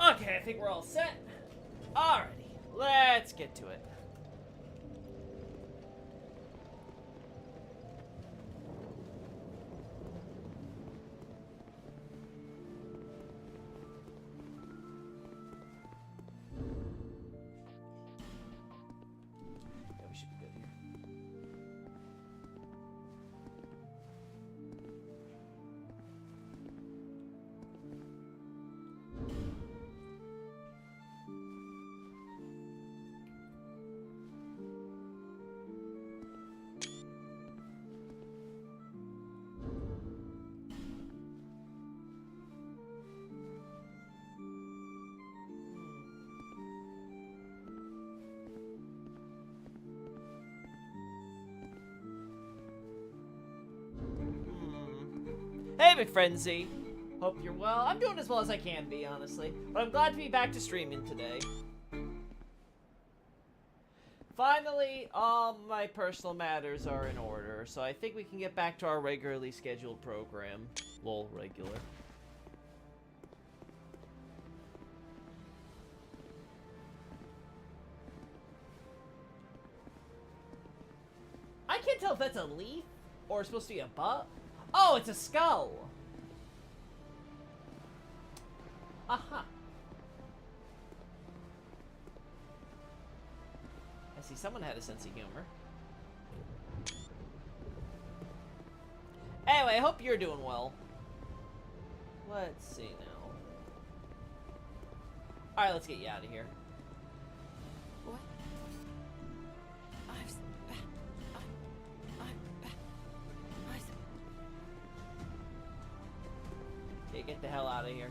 Okay, I think we're all set. Alrighty, let's get to it. Yeah, we should be good here. Hey, McFrenzy. Hope you're well. I'm doing as well as I can be, honestly. But I'm glad to be back to streaming today. Finally, all my personal matters are in order, so I think we can get back to our regularly scheduled program. Lol, regular. I can't tell if that's a leaf or it's supposed to be a butt. Oh, it's a skull! Aha. I see someone had a sense of humor. Anyway, I hope you're doing well. Let's see now. Alright, let's get you out of here. What? I'm back. Okay, get the hell out of here.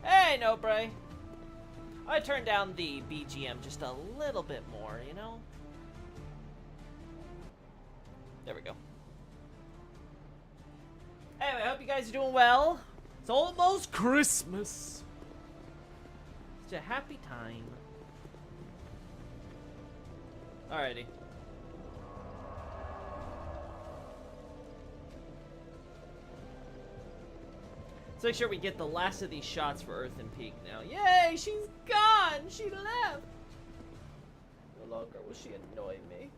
Hey, Nobre. I turned down the BGM just a little bit more, you know? There we go. Anyway, I hope you guys are doing well. It's almost Christmas. It's a happy time. Alrighty. Let's make sure we get the last of these shots for Earth and Peak now. Yay! She's gone! She left! No longer will she annoy me.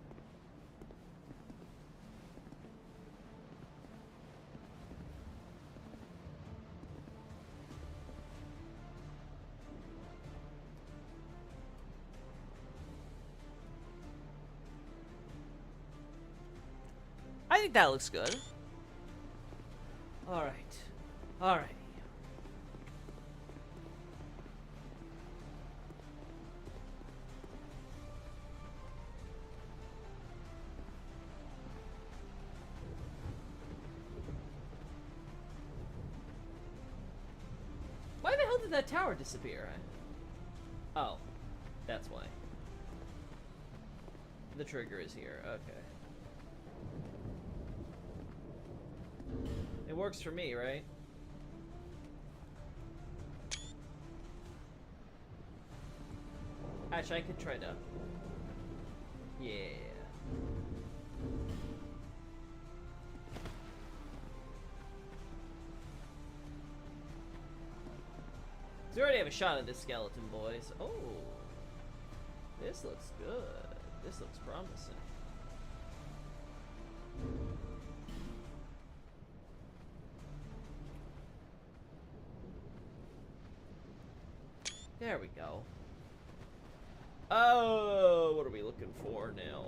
I think that looks good. Alright. Alright. Why the hell did that tower disappear? Oh. That's why. The trigger is here. Okay. It works for me, right? Actually, I could try to... Yeah. So we already have a shot at this skeleton, boys. Oh. This looks good. This looks promising. There we go. Oh, what are we looking for now?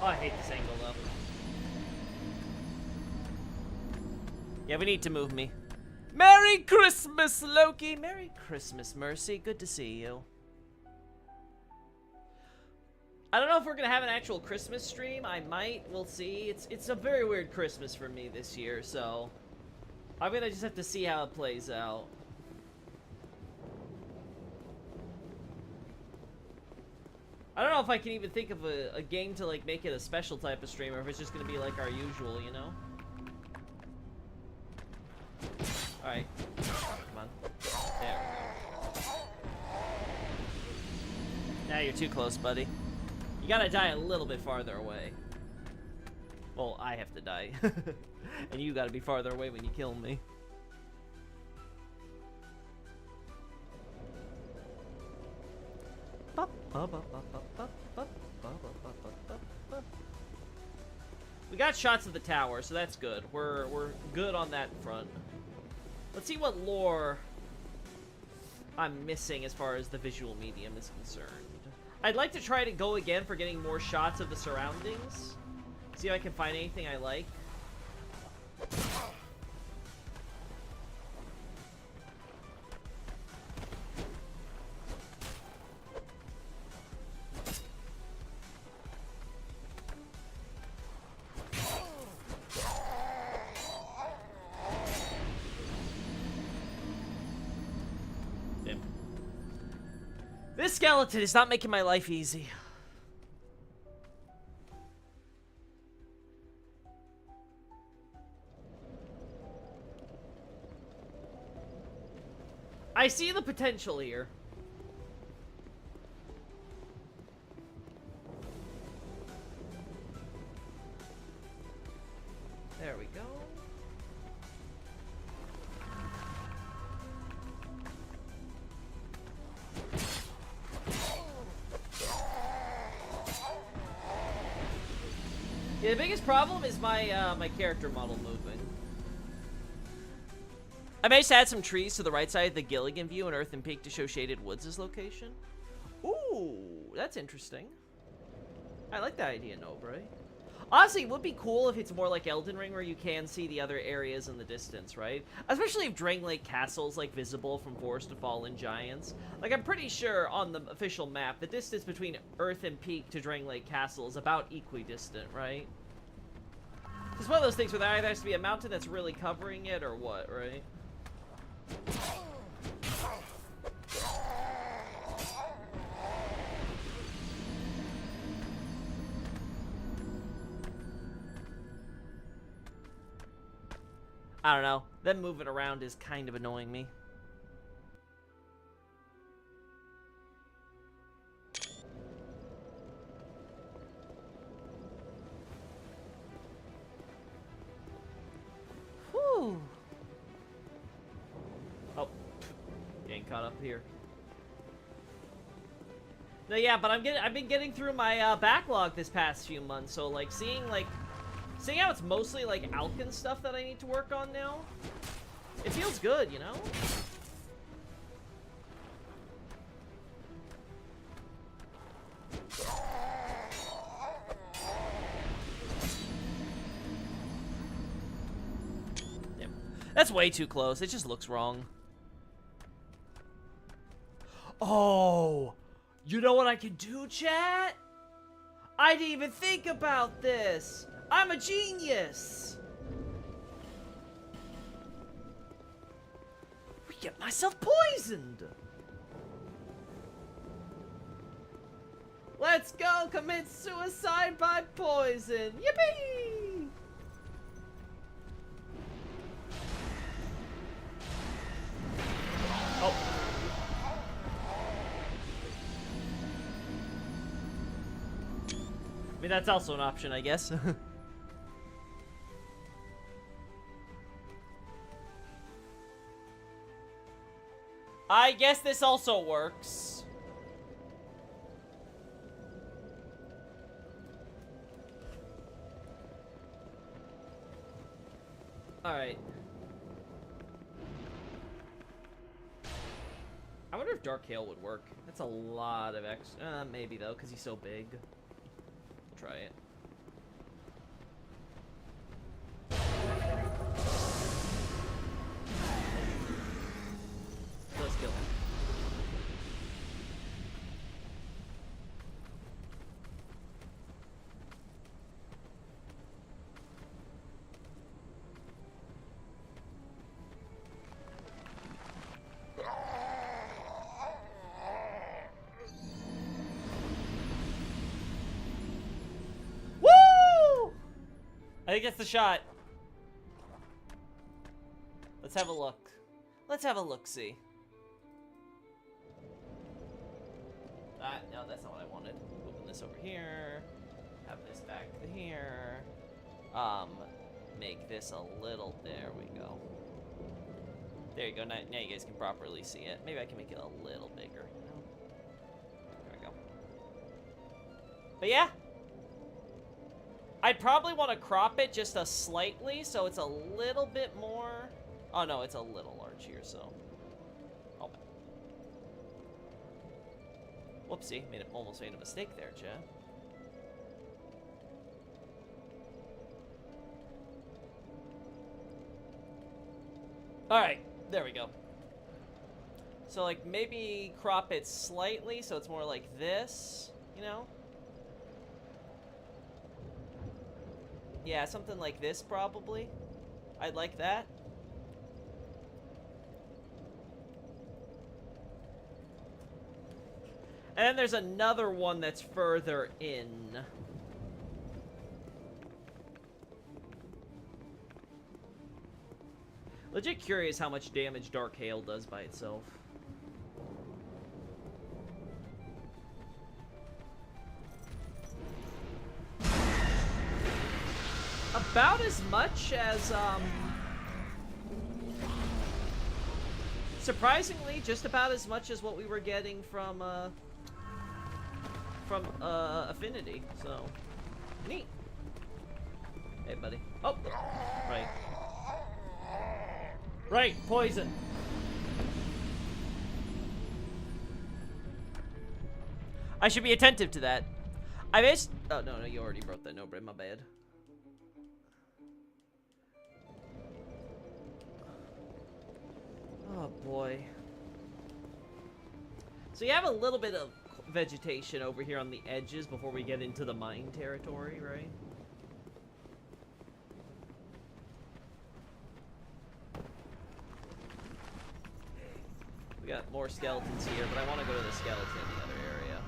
Oh, I hate this angle though. Yeah, we need to move me. Merry Christmas, Loki! Merry Christmas, Mercy. Good to see you. I don't know if we're gonna have an actual Christmas stream. I might. We'll see. It's a very weird Christmas for me this year, so I'm gonna just have to see how it plays out. I don't know if I can even think of a game to like make it a special type of stream, or if it's just gonna be like our usual, you know? Alright. Come on. There we go. Now you're too close, buddy. You gotta die a little bit farther away. Well, I have to die. And you gotta be farther away when you kill me. We got shots of the tower, so that's good. We're good on that front. Let's see what lore I'm missing as far as the visual medium is concerned. I'd like to try to go again for getting more shots of the surroundings. See if I can find anything I like. This skeleton is not making my life easy. I see the potential here. There we go. Yeah, the biggest problem is my my character model moving. I managed to add some trees to the right side of the Gilligan view and Earthen Peak to show Shaded Woods' location. Ooh, that's interesting. I like that idea, Nobre. Honestly, it would be cool if it's more like Elden Ring where you can see the other areas in the distance, right? Especially if Drang Lake Castle is, like, visible from Forest of Fallen Giants. Like, I'm pretty sure on the official map, the distance between Earthen Peak to Drang Lake Castle is about equidistant, right? It's one of those things where there either has to be a mountain that's really covering it or what, right? I don't know. Them moving around is kind of annoying me. Whew. Oh, getting caught up here. No, yeah, but I've been getting through my backlog this past few months, so like seeing how it's mostly like Alkin stuff that I need to work on now, it feels good, you know? Yep. That's way too close. It just looks wrong. Oh, you know what I can do, chat? I didn't even think about this. I'm a genius! We get myself poisoned! Let's go commit suicide by poison! Yippee! Oh. I mean, that's also an option, I guess. I guess this also works. Alright. I wonder if Dark Hail would work. That's a lot of X. Maybe though, because he's so big. Try it. Let's kill him. Woo! I think that's the shot. Let's have a look. Let's have a look-see. No, that's not what I wanted. Moving this over here. Have this back to here. Make this a little... There we go. There you go. Now you guys can properly see it. Maybe I can make it a little bigger. You know? There we go. But yeah. I'd probably want to crop it just a slightly, so it's a little bit more... Oh, no, it's a little large here, so... Oh. Whoopsie. Almost made a mistake there, Chad. Alright, there we go. So, like, maybe crop it slightly so it's more like this, you know? Yeah, something like this, probably. I'd like that. And then there's another one that's further in. Legit curious how much damage Dark Hail does by itself. About as much as, surprisingly, just about as much as what we were getting from Affinity, so, neat. Hey, buddy. Oh, right. Right, poison. I should be attentive to that. I missed... Oh, no, you already wrote that. No, my bad. Oh, boy. So you have a little bit of vegetation over here on the edges before we get into the mine territory, right? We got more skeletons here, but I want to go to the skeleton in the other area.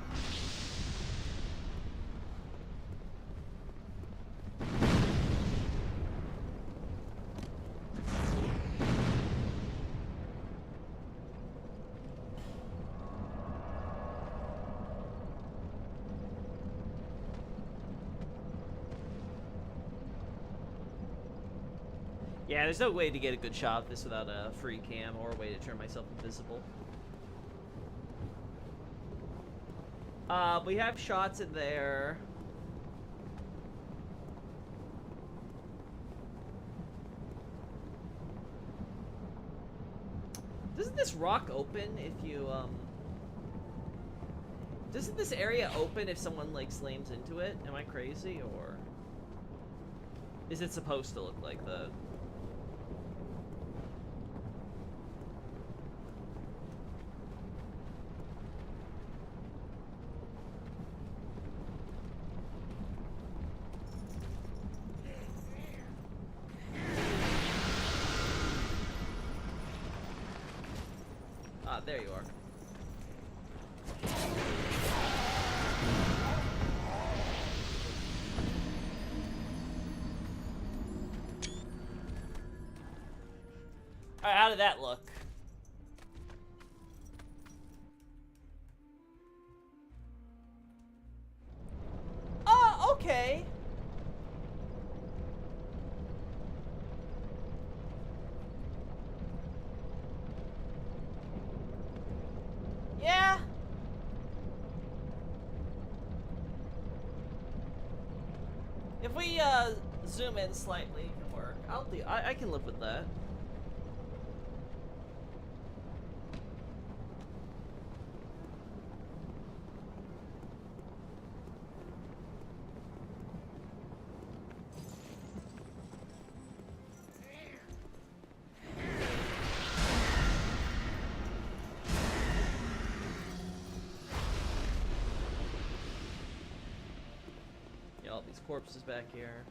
Yeah, there's no way to get a good shot of this without a free cam or a way to turn myself invisible. We have shots in there. Doesn't this rock open if you, Doesn't this area open if someone, like, slams into it? Am I crazy, or... Is it supposed to look like that? Ah, there you are. Alright, how did that look? Oh, okay. Yeah. If we zoom in slightly, it can work. I can live with that. All these corpses back here.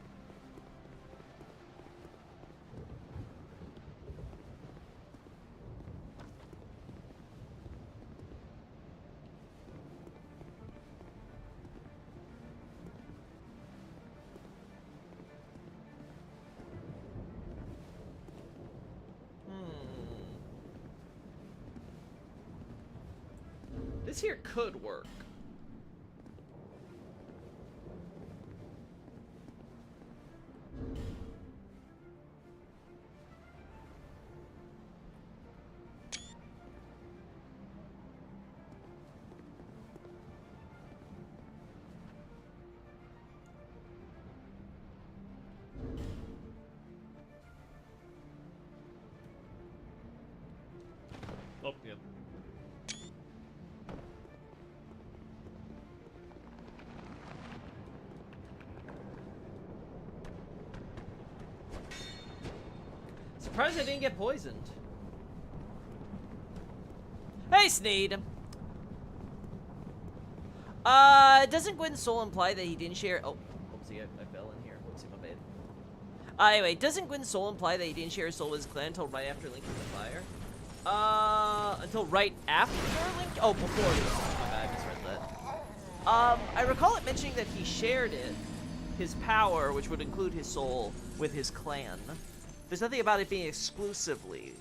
This here could work. Oh, yeah. Surprised I didn't get poisoned. Hey, Sneed. Doesn't Gwyn's soul imply that he didn't share? Oh, oopsie, I fell in here. Whoopsie, my bad. Anyway, doesn't Gwyn's soul imply that he didn't share his soul with his clan until right after Link in the fire? Until right after Link? Oh, before he was. My bad, I misread that. I recall it mentioning that he shared it, his power, which would include his soul, with his clan. There's nothing about it being exclusively,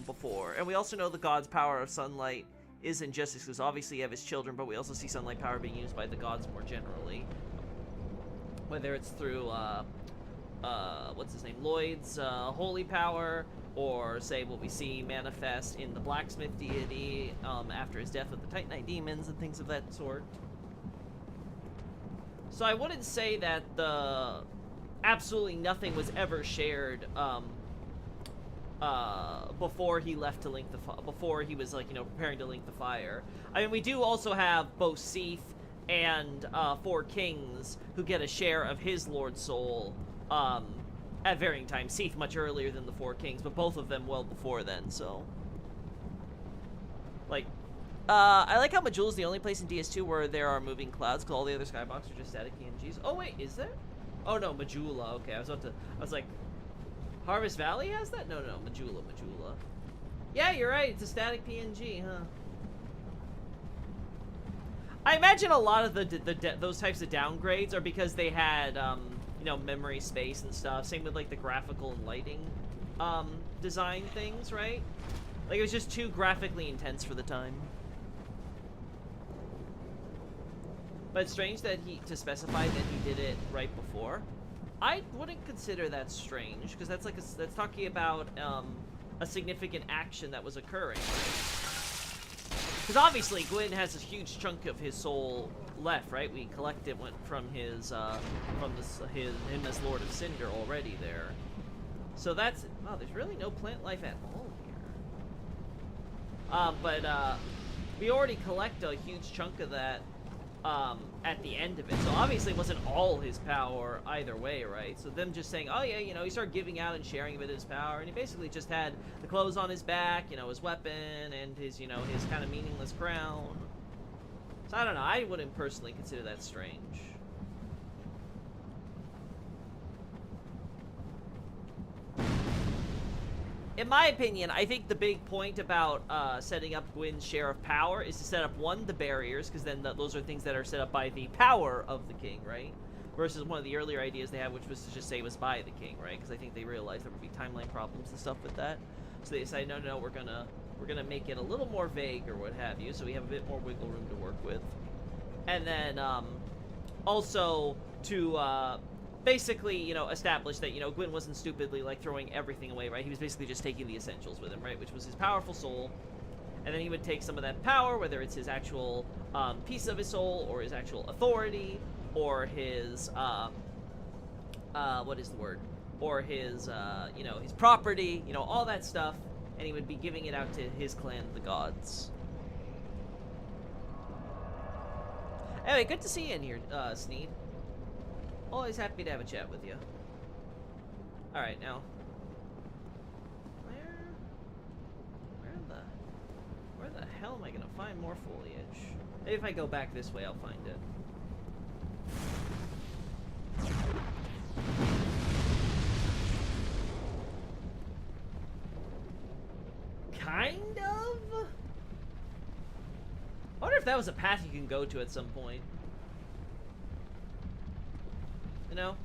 before. And we also know the god's power of sunlight is injustice, because obviously you have his children, but we also see sunlight power being used by the gods more generally. Whether it's through, what's his name, Lloyd's, holy power, or say what we see manifest in the blacksmith deity, after his death with the Titanite demons and things of that sort. So I wouldn't say that absolutely nothing was ever shared, before he left to link before he was, like, you know, preparing to link the fire. I mean, we do also have both Seath and, 4 kings who get a share of his Lord's soul, at varying times. Seath much earlier than the 4 kings, but both of them well before then, so. Like, I like how Majula's the only place in DS2 where there are moving clouds, because all the other skyboxes are just static PNGs. Oh, wait, is there? Oh, no, Majula, okay, I was like, Harvest Valley has that? No, Majula. Yeah, you're right, it's a static PNG, huh? I imagine a lot of those types of downgrades are because they had, you know, memory space and stuff. Same with, like, the graphical and lighting, design things, right? Like, it was just too graphically intense for the time. But it's strange that to specify that he did it right before. I wouldn't consider that strange, because that's like that's talking about a significant action that was occurring. Because obviously Gwyn has a huge chunk of his soul left, right? We collect it from him as Lord of Cinder already there. So that's there's really no plant life at all here. But we already collect a huge chunk of that at the end of it. So obviously it wasn't all his power either way, right? So them just saying, oh yeah, you know, he started giving out and sharing a bit of his power, and he basically just had the clothes on his back, you know, his weapon, and his, you know, his kind of meaningless crown. So I don't know, I wouldn't personally consider that strange. In my opinion, I think the big point about setting up Gwyn's share of power is to set up, one, the barriers, because then those are things that are set up by the power of the king, right? Versus one of the earlier ideas they had, which was to just say it was by the king, right? Because I think they realized there would be timeline problems and stuff with that. So they decided, no, we're gonna make it a little more vague or what have you, so we have a bit more wiggle room to work with. And then also to basically, you know, establish that, you know, Gwyn wasn't stupidly, like, throwing everything away, right? He was basically just taking the essentials with him, right? Which was his powerful soul. And then he would take some of that power, whether it's his actual piece of his soul, or his actual authority, or his, what is the word? Or his, you know, his property, you know, all that stuff. And he would be giving it out to his clan, the gods. Anyway, good to see you in here, Sneed. Always happy to have a chat with you. Alright, now. Where the hell am I gonna find more foliage? Maybe if I go back this way, I'll find it. Kind of? I wonder if that was a path you can go to at some point. You know?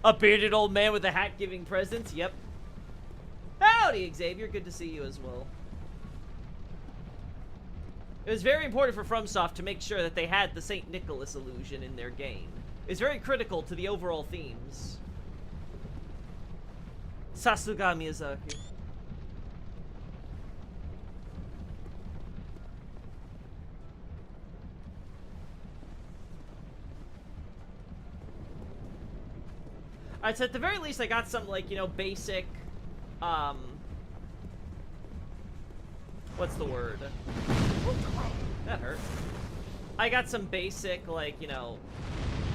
A bearded old man with a hat giving presents. Yep. Howdy, Xavier. Good to see you as well. It was very important for FromSoft to make sure that they had the St. Nicholas illusion in their game. It's very critical to the overall themes. Sasuga Miyazaki. Alright, so at the very least I got some, like, you know, basic, what's the word? That hurt. I got some basic, like, you know,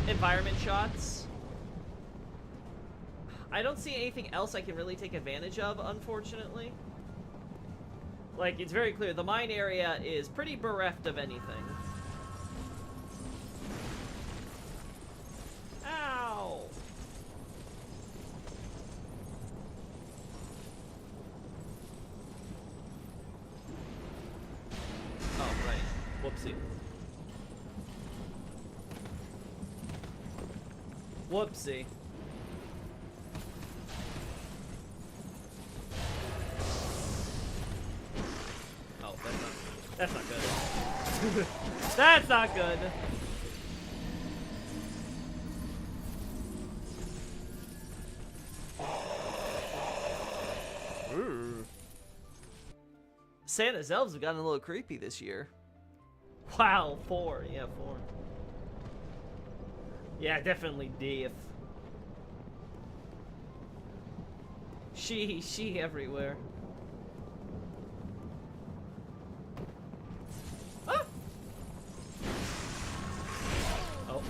environment shots. I don't see anything else I can really take advantage of, unfortunately. Like, it's very clear, the mine area is pretty bereft of anything. Ow! Oh, right. Whoopsie. Whoopsie. Oh, that's not good. That's not good. Ooh. Santa's elves have gotten a little creepy this year. Wow, 4. Yeah, 4. Yeah, definitely death. She everywhere. Ah! Oh.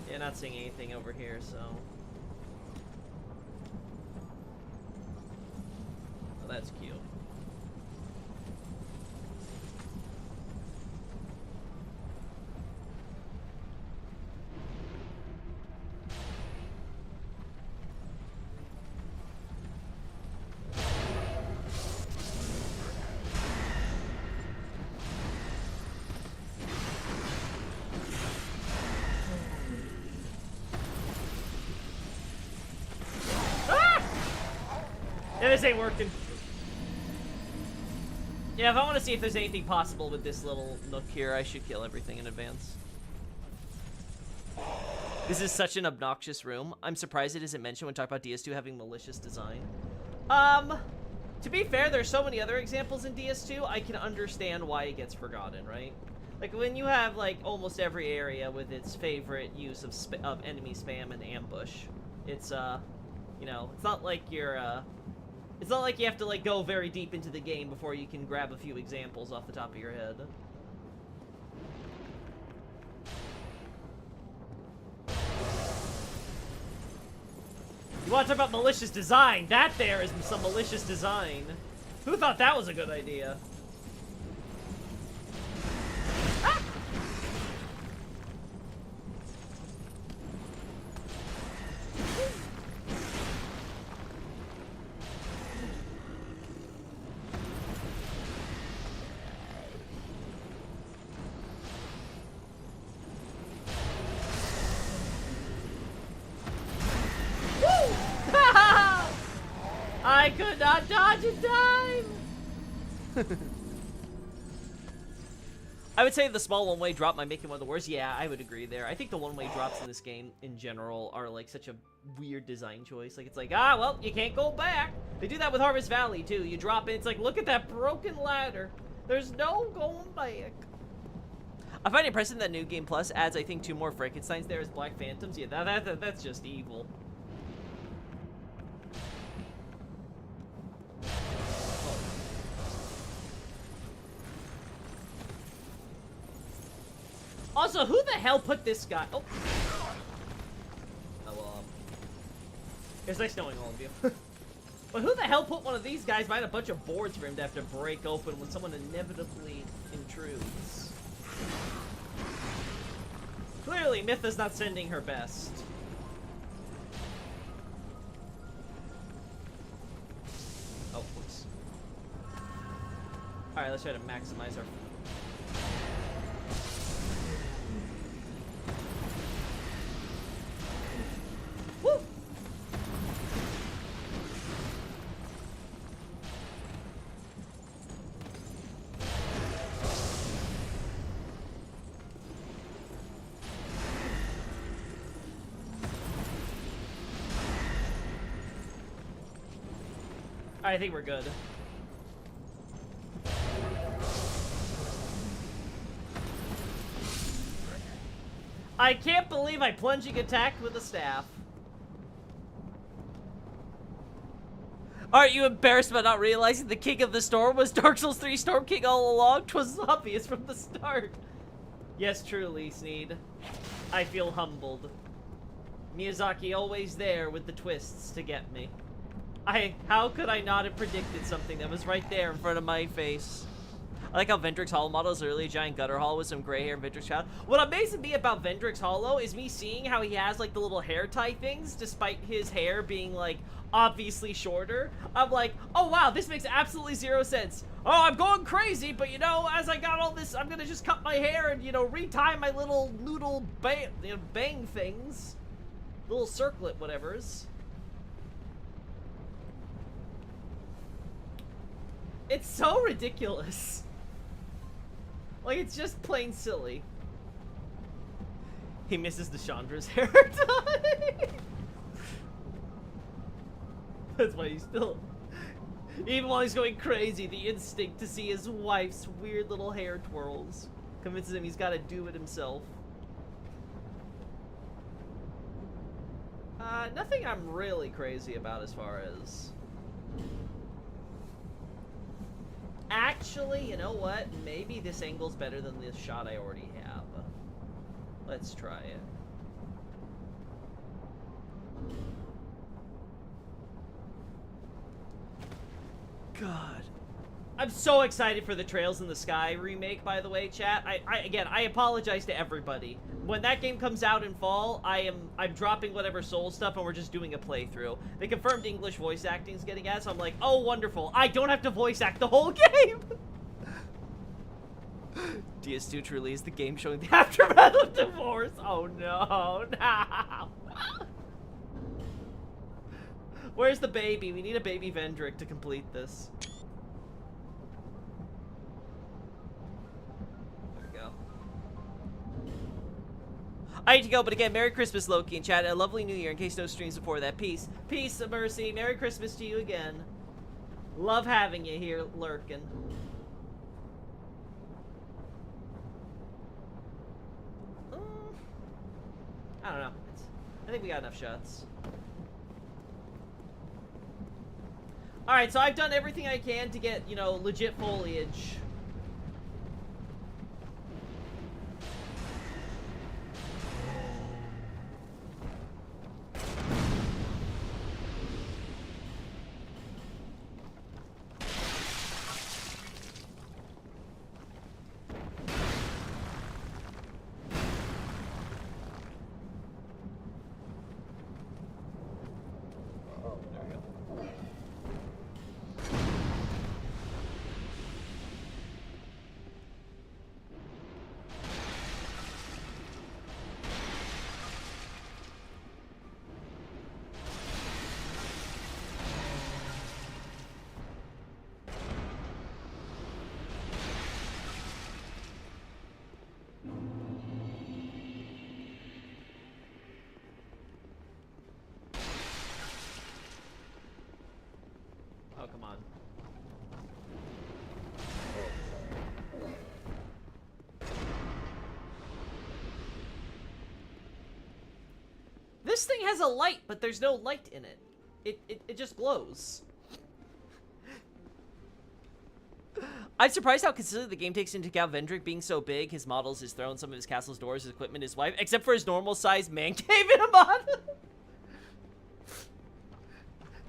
Yeah, not seeing anything over here, so. Oh, that's cute. Yeah, this ain't working. Yeah, if I want to see if there's anything possible with this little nook here, I should kill everything in advance. This is such an obnoxious room. I'm surprised it isn't mentioned when talking about DS2 having malicious design. To be fair, there's so many other examples in DS2, I can understand why it gets forgotten, right? Like, when you have, like, almost every area with its favorite use of enemy spam and ambush, it's, you know, it's not like you're, it's not like you have to, like, go very deep into the game before you can grab a few examples off the top of your head. You want to talk about malicious design? That there is some malicious design. Who thought that was a good idea? Ah! I could not dodge in time! I would say the small one-way drop might make it one of the worst. Yeah, I would agree there. I think the one-way drops in this game, in general, are, like, such a weird design choice. Like, it's like, ah, well, you can't go back. They do that with Harvest Valley, too. You drop it, it's like, look at that broken ladder. There's no going back. I find it impressive that New Game Plus adds, I think, 2 more Frankensteins there as Black Phantoms. Yeah, that's just evil. Also, who the hell put this guy? Oh. Oh, well, it's nice knowing all of you. But who the hell put one of these guys behind a bunch of boards for him to have to break open when someone inevitably intrudes? Clearly, Mytha's not sending her best. Alright, let's try to maximize our... Woo! I think we're good. I can't believe I plunging attacked with a staff. Aren't you embarrassed about not realizing the king of the storm was Dark Souls 3 Storm King all along? 'Twas obvious from the start. Yes, truly, Sneed. I feel humbled. Miyazaki always there with the twists to get me. How could I not have predicted something that was right there in front of my face? I like how Vendrick's Hollow model is literally a giant gutter hollow with some gray hair in Vendrick's child. What amazes me about Vendrick's Hollow is me seeing how he has like the little hair tie things despite his hair being like obviously shorter. I'm like, oh wow, this makes absolutely zero sense. Oh, I'm going crazy, but you know, as I got all this, I'm gonna just cut my hair and, you know, retie my little noodle bang things. Little circlet whatevers. It's so ridiculous. Like, it's just plain silly. He misses the Chandra's hair tie. That's why he's still... Even while he's going crazy, the instinct to see his wife's weird little hair twirls convinces him he's got to do it himself. Nothing I'm really crazy about as far as... Actually, you know what? Maybe this angle's better than this shot I already have. Let's try it. God. I'm so excited for the Trails in the Sky remake, by the way, chat. Again, I apologize to everybody. When that game comes out in fall, I'm dropping whatever Soul stuff and we're just doing a playthrough. They confirmed English voice acting's getting at, so I'm like, oh, wonderful. I don't have to voice act the whole game. DS2 truly is the game showing the aftermath of divorce. Oh, no, no. Where's the baby? We need a baby Vendrick to complete this. I need to go, but again, Merry Christmas, Loki, and chat. A lovely New Year, in case no streams before that. Peace. Peace, Mercy. Merry Christmas to you again. Love having you here, lurking. I don't know. I think we got enough shots. Alright, so I've done everything I can to get, you know, legit foliage. Oh, come on. This thing has a light, but there's no light in it. It just glows. I'm surprised how consistently the game takes into account Vendrick being so big, his models, his throne, some of his castle's doors, his equipment, his wife, except for his normal-sized man cave in a mod.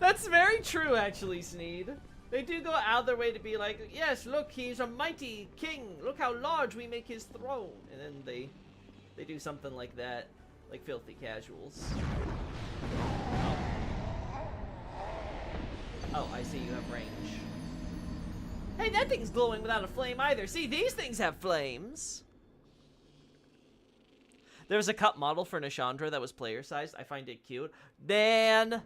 That's very true, actually, Sneed. They do go out of their way to be like, yes, look, he's a mighty king. Look how large we make his throne. And then they do something like that, like filthy casuals. Oh, I see you have range. Hey, that thing's glowing without a flame either. See, these things have flames. There was a cup model for Nishandra that was player-sized. I find it cute. Man,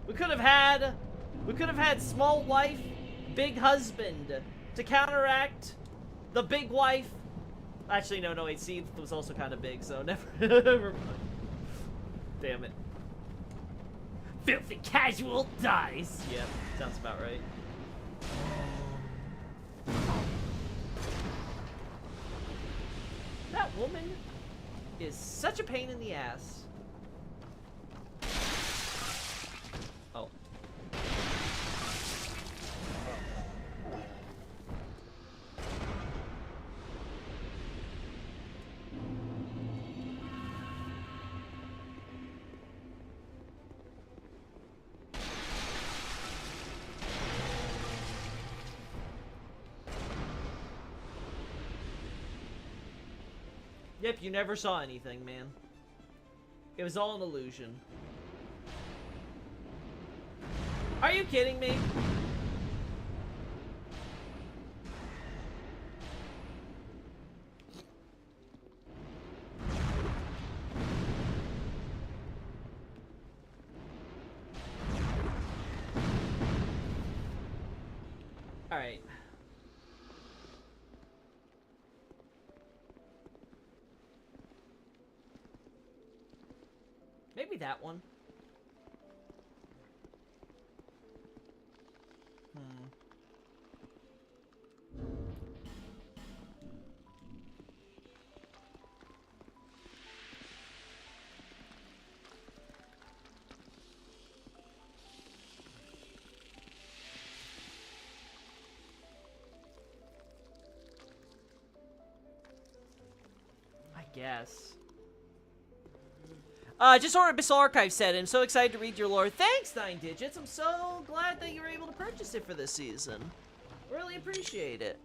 we could have had small wife, big husband to counteract the big wife. Actually, no, wait, Seed was also kind of big, so never mind. Damn it. Filthy casual dies. Yep, sounds about right. That woman is such a pain in the ass. Oh. Yep, you never saw anything, man. It was all an illusion. Are you kidding me? All right. Maybe that one. I guess. Just ordered Abyssal Archive set, and I'm so excited to read your lore. Thanks, 9 Digits. I'm so glad that you were able to purchase it for this season. Really appreciate it.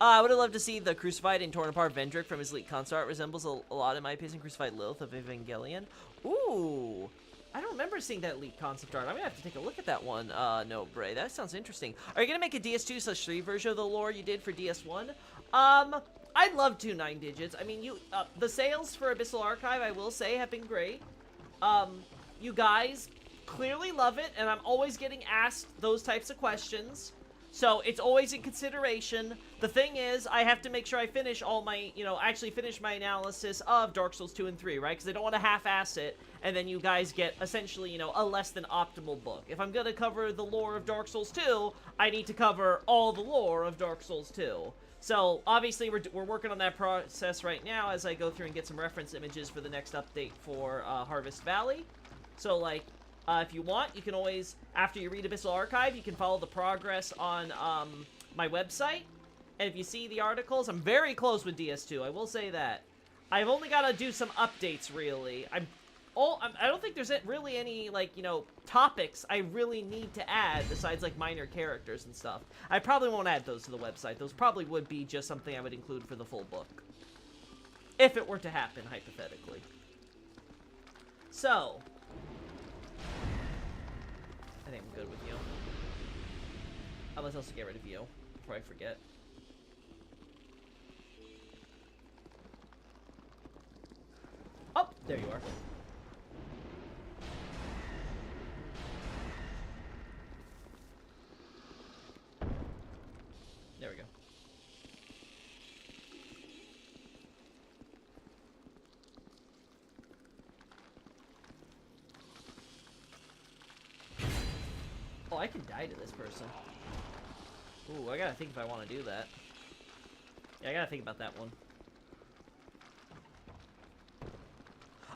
I would have loved to see the Crucified and Torn Apart Vendrick from his Elite Consort art. Resembles a lot, in my opinion, Crucified Lilith of Evangelion. Ooh. I don't remember seeing that Elite concept art. I'm gonna have to take a look at that one. No, Bray. That sounds interesting. Are you gonna make a DS2/3 version of the lore you did for DS1? I'd love to, 9 Digits. I mean, the sales for Abyssal Archive, I will say, have been great. You guys clearly love it, and I'm always getting asked those types of questions. So it's always in consideration. The thing is, I have to make sure I finish all my, actually finish my analysis of Dark Souls 2 and 3, right? Because I don't want to half-ass it, and then you guys get, essentially, a less than optimal book. If I'm going to cover the lore of Dark Souls 2, I need to cover all the lore of Dark Souls 2. So, obviously, we're working on that process right now as I go through and get some reference images for the next update for Harvest Valley. So, like, if you want, you can always, after you read Abyssal Archive, you can follow the progress on my website. And if you see the articles, I'm very close with DS2, I will say that. I've only got to do some updates, really. I don't think there's really any, like, topics I really need to add besides, like, minor characters and stuff. I probably won't add those to the website. Those probably would be just something I would include for the full book. If it were to happen, hypothetically. So, I think I'm good with you. Let's also get rid of you before I forget. Oh, there you are. There we go. Oh, I can die to this person. Ooh, I gotta think if I want to do that. Yeah, I gotta think about that one.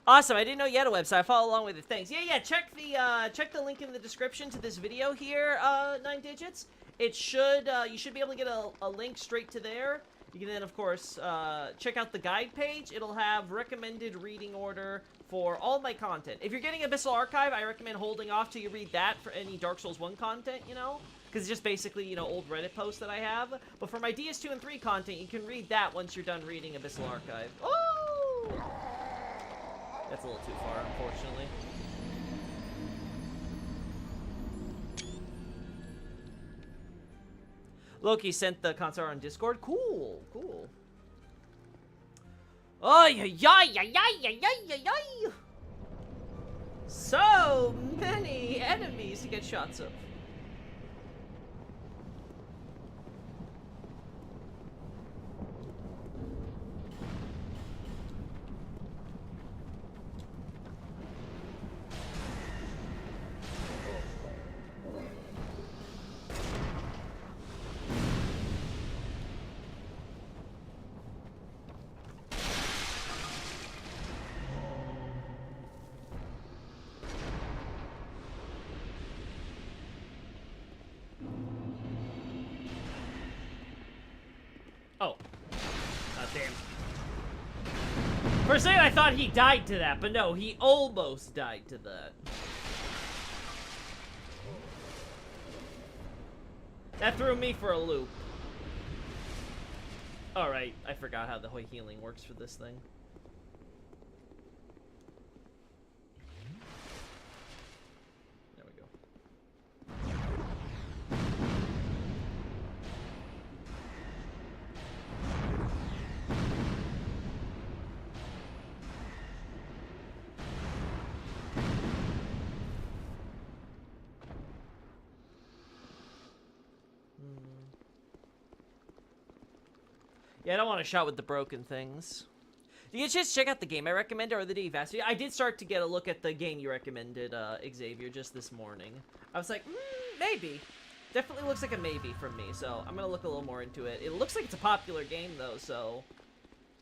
Awesome, I didn't know you had a website. I follow along with it. Thanks. Yeah, check the link in the description to this video here, 9 Digits. It should, you should be able to get a link straight to there. You can then, of course, check out the guide page. It'll have recommended reading order for all my content. If you're getting Abyssal Archive, I recommend holding off till you read that for any Dark Souls 1 content, because it's just basically, old Reddit posts that I have. But for my DS2 and 3 content, you can read that once you're done reading Abyssal Archive. Oh! That's a little too far, unfortunately. Loki sent the console on Discord. Cool, cool. Oh, yeah, yeah, yeah, yeah, yeah, yeah, yeah. So many enemies to get shots of. Oh. Damn. For a second, I thought he died to that, but no, he almost died to that. That threw me for a loop. Alright, I forgot how the healing works for this thing. There we go. Yeah, I don't want to shot with the broken things. Do you get a chance to check out the game I recommended or the day you've asked me? I did start to get a look at the game you recommended, Xavier, just this morning. I was like, maybe. Definitely looks like a maybe from me, so I'm going to look a little more into it. It looks like it's a popular game, though, so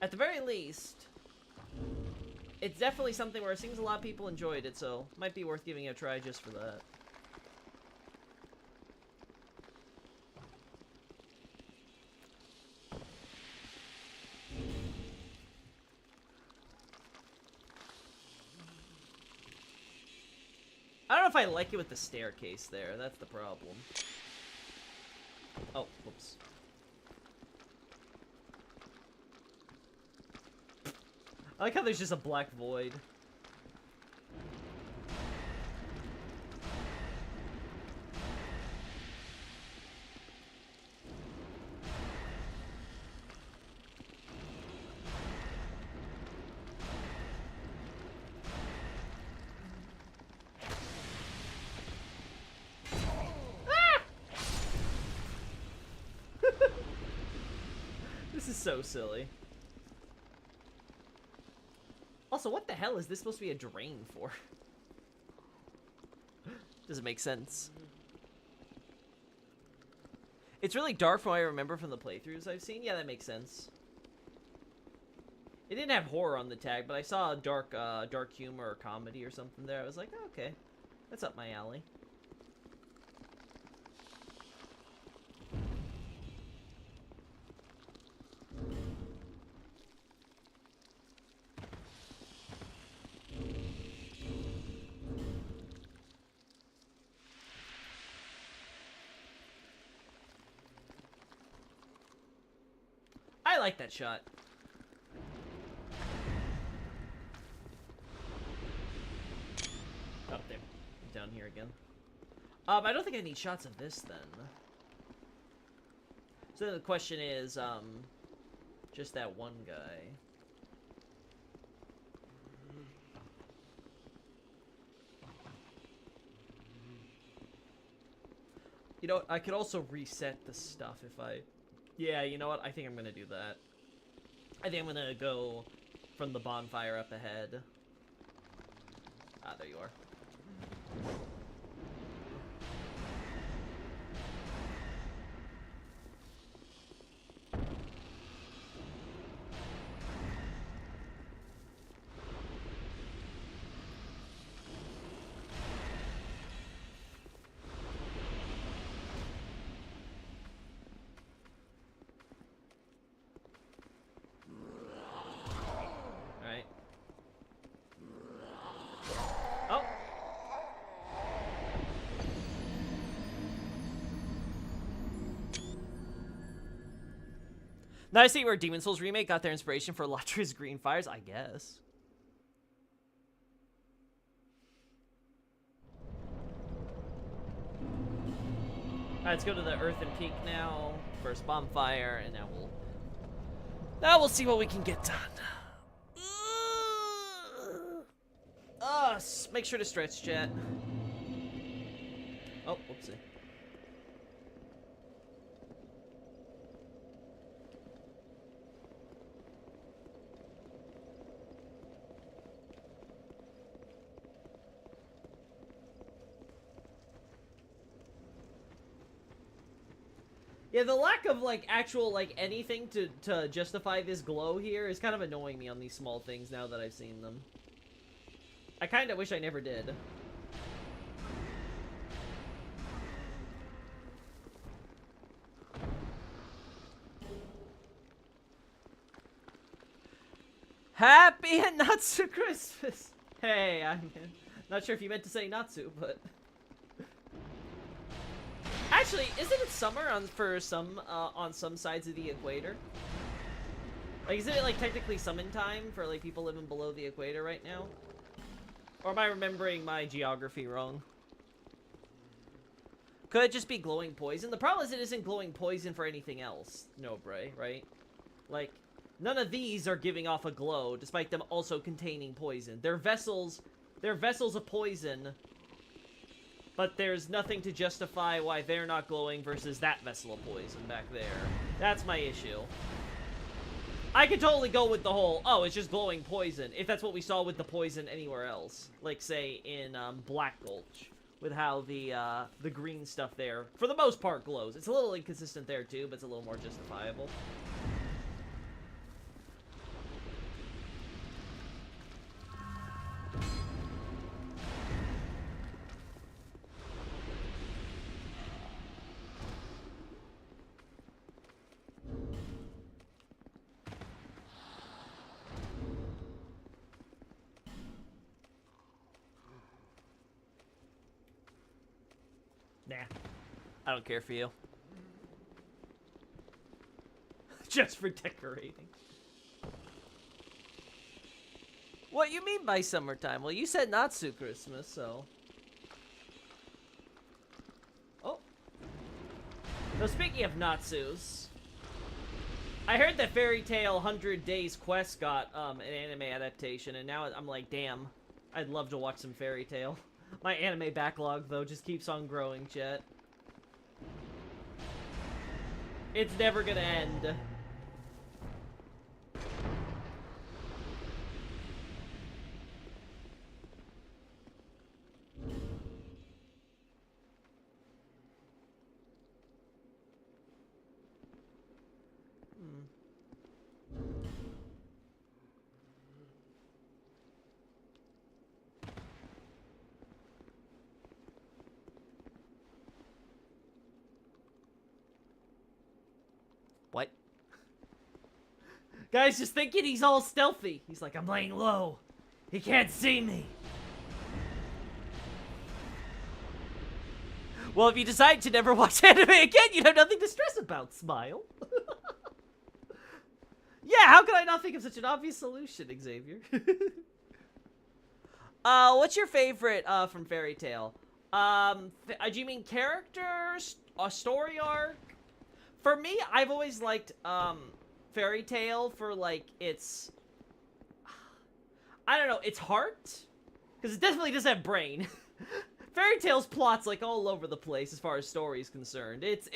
at the very least, it's definitely something where it seems a lot of people enjoyed it, so might be worth giving it a try just for that. I don't know if I like it with the staircase there. That's the problem. Oh, whoops. I like how there's just a black void. This is so silly. Also, what the hell is this supposed to be a drain for? Doesn't make sense. It's really dark from what I remember from the playthroughs I've seen. Yeah, that makes sense. It didn't have horror on the tag, but I saw a dark humor or comedy or something there. I was like, oh, okay, that's up my alley. I like that shot. Oh, there. Down here again. I don't think I need shots of this then. So then the question is, just that one guy. You know, I could also reset the stuff if I... Yeah, you know what? I think I'm gonna do that. I think I'm gonna go from the bonfire up ahead. Ah, there you are. Now I see where Demon Souls remake got their inspiration for Latra's Green Fires, I guess. Alright, let's go to the Earthen Peak now. First bonfire, and now we'll see what we can get done. Make sure to stretch, chat. Oh, whoopsie. Yeah, the lack of, like, actual, like, anything to justify this glow here is kind of annoying me on these small things now that I've seen them. I kind of wish I never did. Happy and Natsu Christmas! Hey, I'm not sure if you meant to say Natsu, but... Actually, isn't it summer on some sides of the equator? Like, isn't it, like, technically summon time for, like, people living below the equator right now? Or am I remembering my geography wrong? Could it just be glowing poison? The problem is it isn't glowing poison for anything else, Nobre, right? Like, none of these are giving off a glow, despite them also containing poison. They're vessels of poison, but there's nothing to justify why they're not glowing versus that vessel of poison back there. That's my issue. I could totally go with the whole, oh, it's just glowing poison, if that's what we saw with the poison anywhere else. Like, say, in Black Gulch, with how the green stuff there, for the most part, glows. It's a little inconsistent there, too, but it's a little more justifiable. Nah. I don't care for you. Just for decorating. What you mean by summertime? Well, you said Natsu Christmas, so... Oh. So speaking of Natsus, I heard that Fairy Tail 100 Days Quest got an anime adaptation, and now I'm like, damn, I'd love to watch some Fairy Tail. My anime backlog, though, just keeps on growing, chat. It's never gonna end. What? Guy's just thinking he's all stealthy. He's like, I'm laying low. He can't see me. Well, if you decide to never watch anime again, you'd have nothing to stress about, Smile. Yeah, how could I not think of such an obvious solution, Xavier? What's your favorite, from Fairy Tail? Do you mean characters? A story arc? For me, I've always liked, Fairy Tail for, like, its... I don't know, its heart? Because it definitely does have brain. Fairy Tail's plot's, like, all over the place as far as story is concerned. It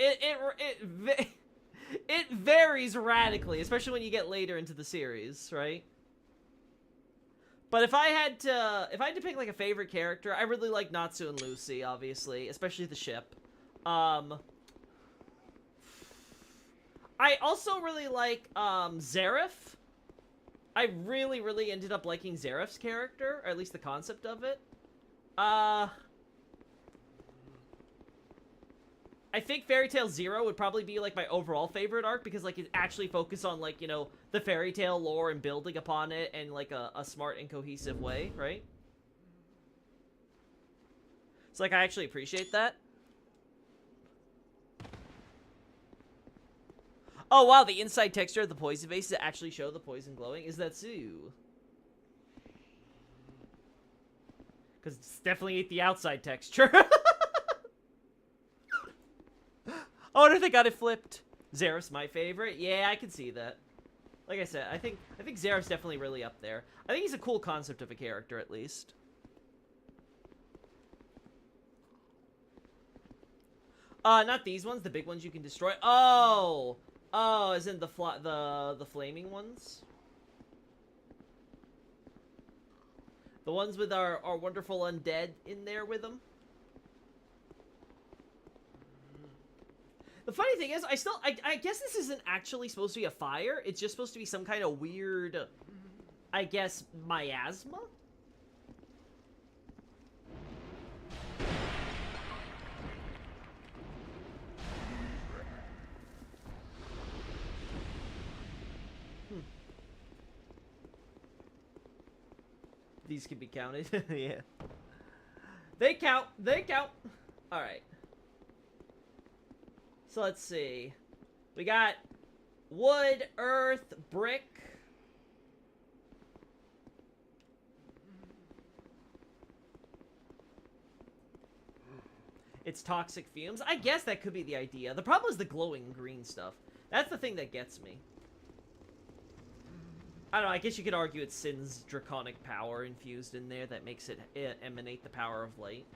varies radically, especially when you get later into the series, right? But if I had to pick, like, a favorite character, I really like Natsu and Lucy, obviously, especially the ship. I also really like, Zareth. I really ended up liking Zareth's character, or at least the concept of it. I think Fairy Tail Zero would probably be, like, my overall favorite arc, because, like, it actually focused on, like, you know, the Fairy Tail lore and building upon it in, like, a smart and cohesive way, right? So, like, I actually appreciate that. Oh, wow, the inside texture of the poison bases actually show the poison glowing? Is that so? Because it's definitely ain't the outside texture. Oh, no, they got it flipped. Xerath's my favorite. Yeah, I can see that. Like I said, I think Xerath's definitely really up there. I think he's a cool concept of a character, at least. Not these ones, the big ones you can destroy. Oh! Oh, as in the flaming ones? The ones with our wonderful undead in there with them? The funny thing is, I guess this isn't actually supposed to be a fire. It's just supposed to be some kind of weird, I guess, miasma? These can be counted. Yeah. They count. They count. Alright. So let's see. We got wood, earth, brick. It's toxic fumes. I guess that could be the idea. The problem is the glowing green stuff. That's the thing that gets me. I don't know, I guess you could argue it's Sin's draconic power infused in there that makes it emanate the power of light.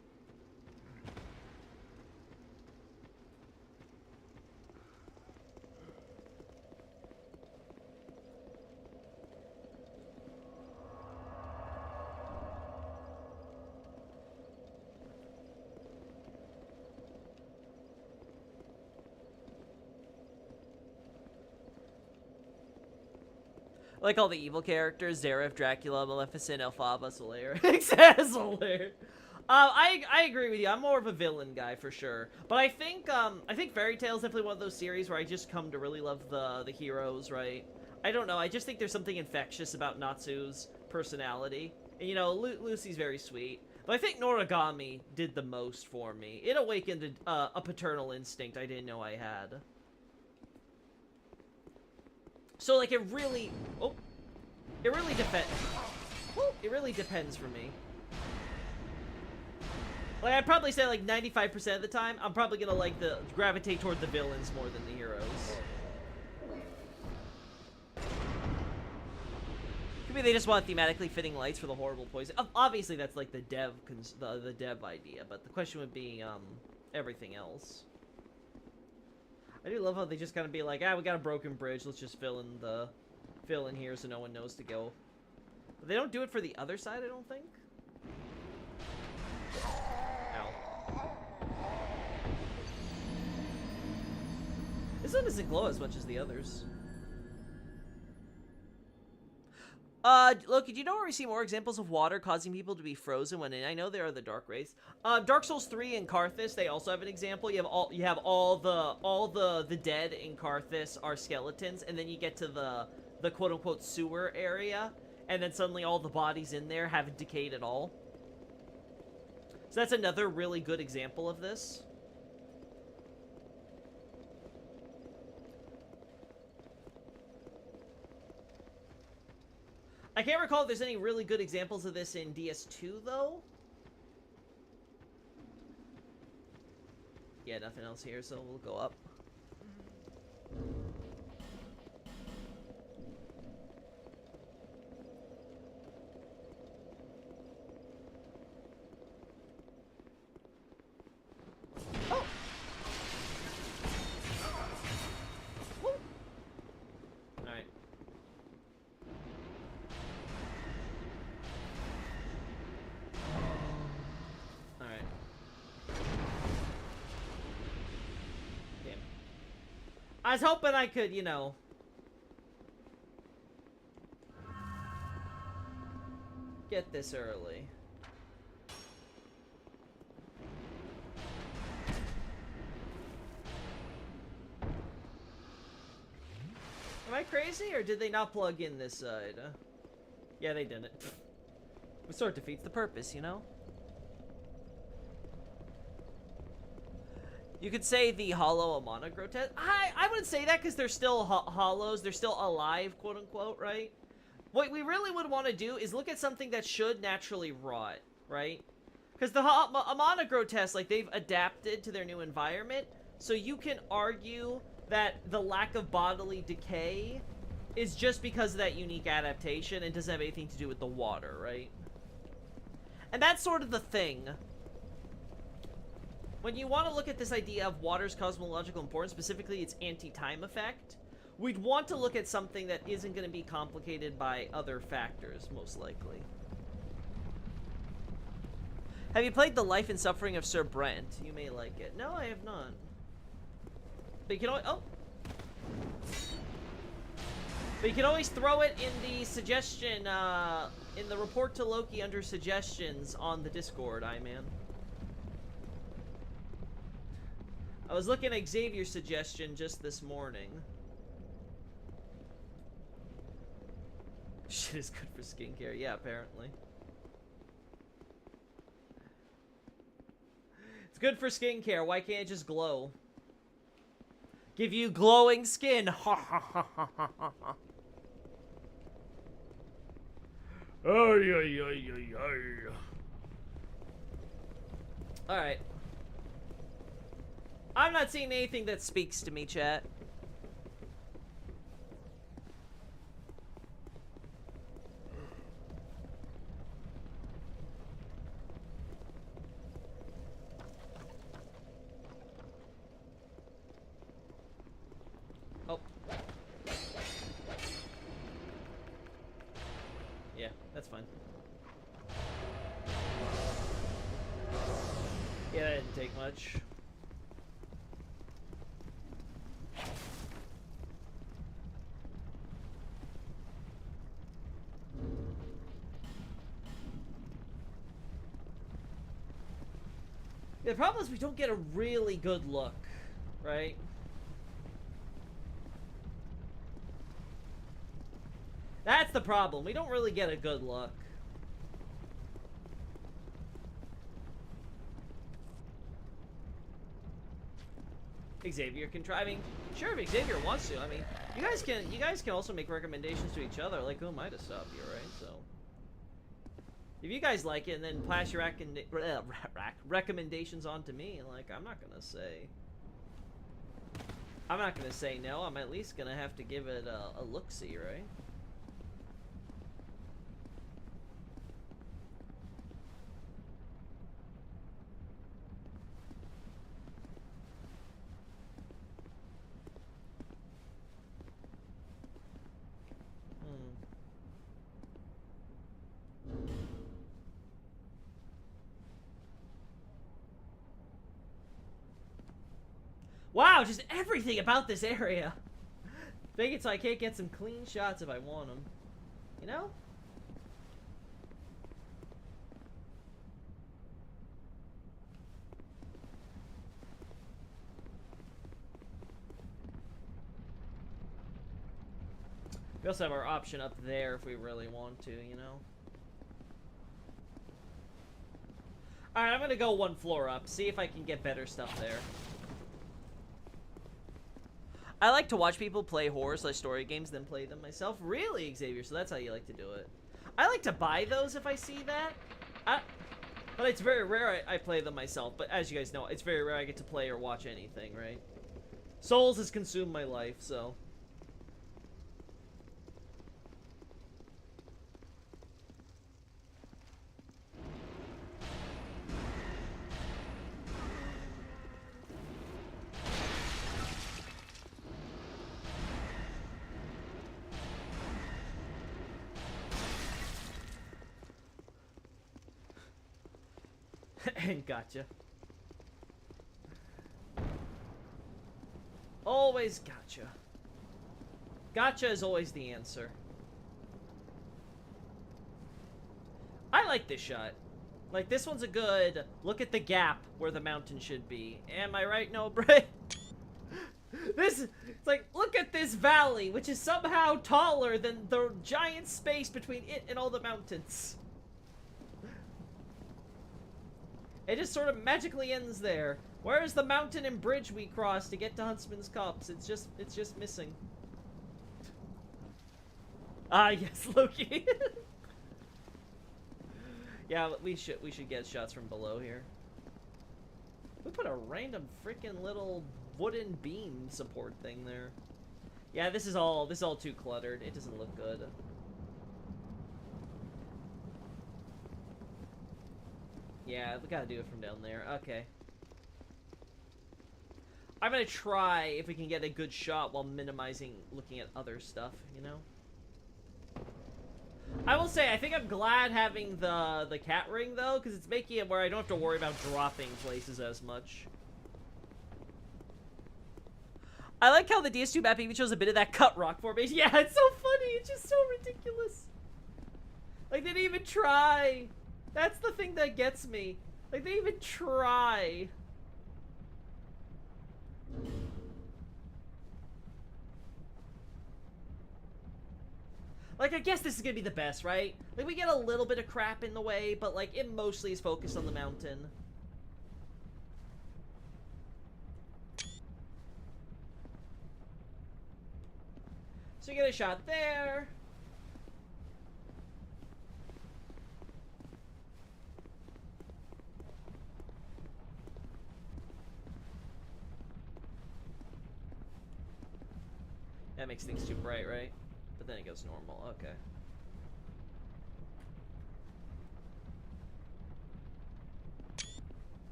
Like all the evil characters, Xerath, Dracula, Maleficent, Elphaba, Solaire. Solaire. I agree with you. I'm more of a villain guy for sure. But I think Fairy Tail is definitely one of those series where I just come to really love the heroes, right? I don't know. I just think there's something infectious about Natsu's personality. And, you know, Lucy's very sweet. But I think Noragami did the most for me. It awakened a paternal instinct I didn't know I had. So, like, it really depends. It really depends for me. Like, I'd probably say, like, 95% of the time, I'm probably gonna, like, gravitate toward the villains more than the heroes. Could be they just want thematically fitting lights for the horrible poison. Obviously, that's, like, the dev idea, but the question would be, everything else. I do love how they just kind of be like, we got a broken bridge, let's just fill in here so no one knows to go. But they don't do it for the other side, I don't think. Ow. This one doesn't glow as much as the others. Loki, do you know where we see more examples of water causing people to be frozen when in? I know there are the Dark Wraiths. Dark Souls 3 and Karthus, they also have an example. You have all the dead in Karthus are skeletons, and then you get to the quote unquote sewer area, and then suddenly all the bodies in there haven't decayed at all. So that's another really good example of this. I can't recall if there's any really good examples of this in DS2, though. Yeah, nothing else here, so we'll go up. Oh! Woo! Alright. Alright. Damn. I was hoping I could, you know... get this early. Am I crazy, or did they not plug in this side? Yeah, they didn't. It sort of defeats the purpose, you know? You could say the hollow Amana grotesque. I wouldn't say that because they're still hollows. They're still alive, quote unquote, right? What we really would want to do is look at something that should naturally rot, right? Because the Amana grotesque, like, they've adapted to their new environment. So you can argue that the lack of bodily decay is just because of that unique adaptation and doesn't have anything to do with the water, right? And that's sort of the thing. When you want to look at this idea of water's cosmological importance, specifically its anti-time effect, we'd want to look at something that isn't going to be complicated by other factors, most likely. Have you played The Life and Suffering of Sir Brent? You may like it. No, I have not. But you can always... Oh! But you can always throw it in the suggestion, in the report to Loki under suggestions on the Discord, man. I was looking at Xavier's suggestion just this morning. Shit is good for skincare. Yeah, apparently. It's good for skincare. Why can't it just glow? Give you glowing skin. Ha ha ha ha ha ha. Ay, ay, ay, ay, ay. Alright. I'm not seeing anything that speaks to me, chat. Oh. Yeah, that's fine. Yeah, that didn't take much. The problem is we don't get a really good look, right? That's the problem. We don't really get a good look. Xavier can try. I mean, sure, if Xavier wants to. I mean, you guys can also make recommendations to each other, like who am I to stop you, right? So, if you guys like it, and then pass your recommendations on to me, like I'm not gonna say no. I'm at least gonna have to give it a look-see, right? Wow, just everything about this area. Make it so I can't get some clean shots if I want them. You know? We also have our option up there if we really want to, you know? Alright, I'm gonna go one floor up, see if I can get better stuff there. I like to watch people play horror/story games, then play them myself. Really, Xavier? So that's how you like to do it. I like to buy those if I see that. But it's very rare I play them myself. But as you guys know, it's very rare I get to play or watch anything, right? Souls has consumed my life, so... And gotcha. Always gotcha. Gotcha is always the answer. I like this shot. Like, this one's a good look at the gap where the mountain should be. Am I right, Nobre? It's like, look at this valley, which is somehow taller than the giant space between it and all the mountains. It just sort of magically ends there. Where is the mountain and bridge we crossed to get to Huntsman's Copse? It's just missing. Ah, yes, Loki. Yeah, we should get shots from below here. We put a random freaking little wooden beam support thing there. Yeah, this is all too cluttered. It doesn't look good. Yeah, we gotta do it from down there. Okay. I'm gonna try if we can get a good shot while minimizing looking at other stuff, you know? I will say, I think I'm glad having the cat ring, though, because it's making it where I don't have to worry about dropping places as much. I like how the DS2 map even shows a bit of that cut rock formation. Yeah, it's so funny. It's just so ridiculous. Like, they didn't even try. That's the thing that gets me. Like, they even try. Like, I guess this is gonna be the best, right? Like, we get a little bit of crap in the way, but, like, it mostly is focused on the mountain. So you get a shot there. That makes things too bright, right? But then it goes normal. Okay.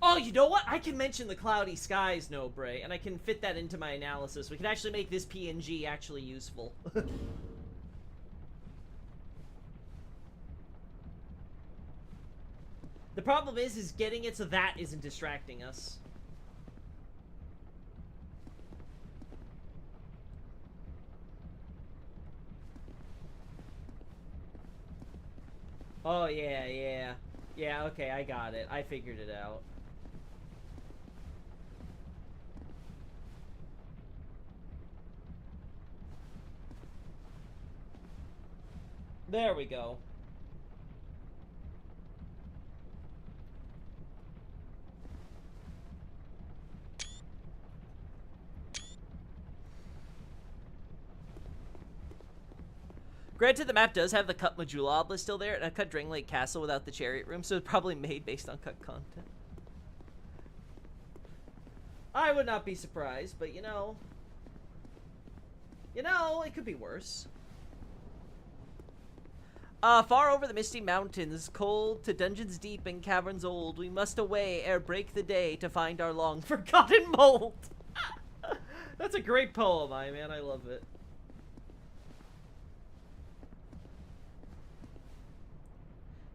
Oh, you know what? I can mention the cloudy skies, Nobre, and I can fit that into my analysis. We can actually make this PNG actually useful. The problem is getting it so that isn't distracting us. Oh, yeah, yeah. Yeah, okay, I got it. I figured it out. There we go. Granted, the map does have the Cut Majula obelisk still there, and I cut Drain Lake Castle without the chariot room, so it's probably made based on cut content. I would not be surprised, but you know, it could be worse. Far over the misty mountains, cold to dungeons deep and caverns old, we must away ere break the day to find our long forgotten mold. That's a great poem, man. I love it.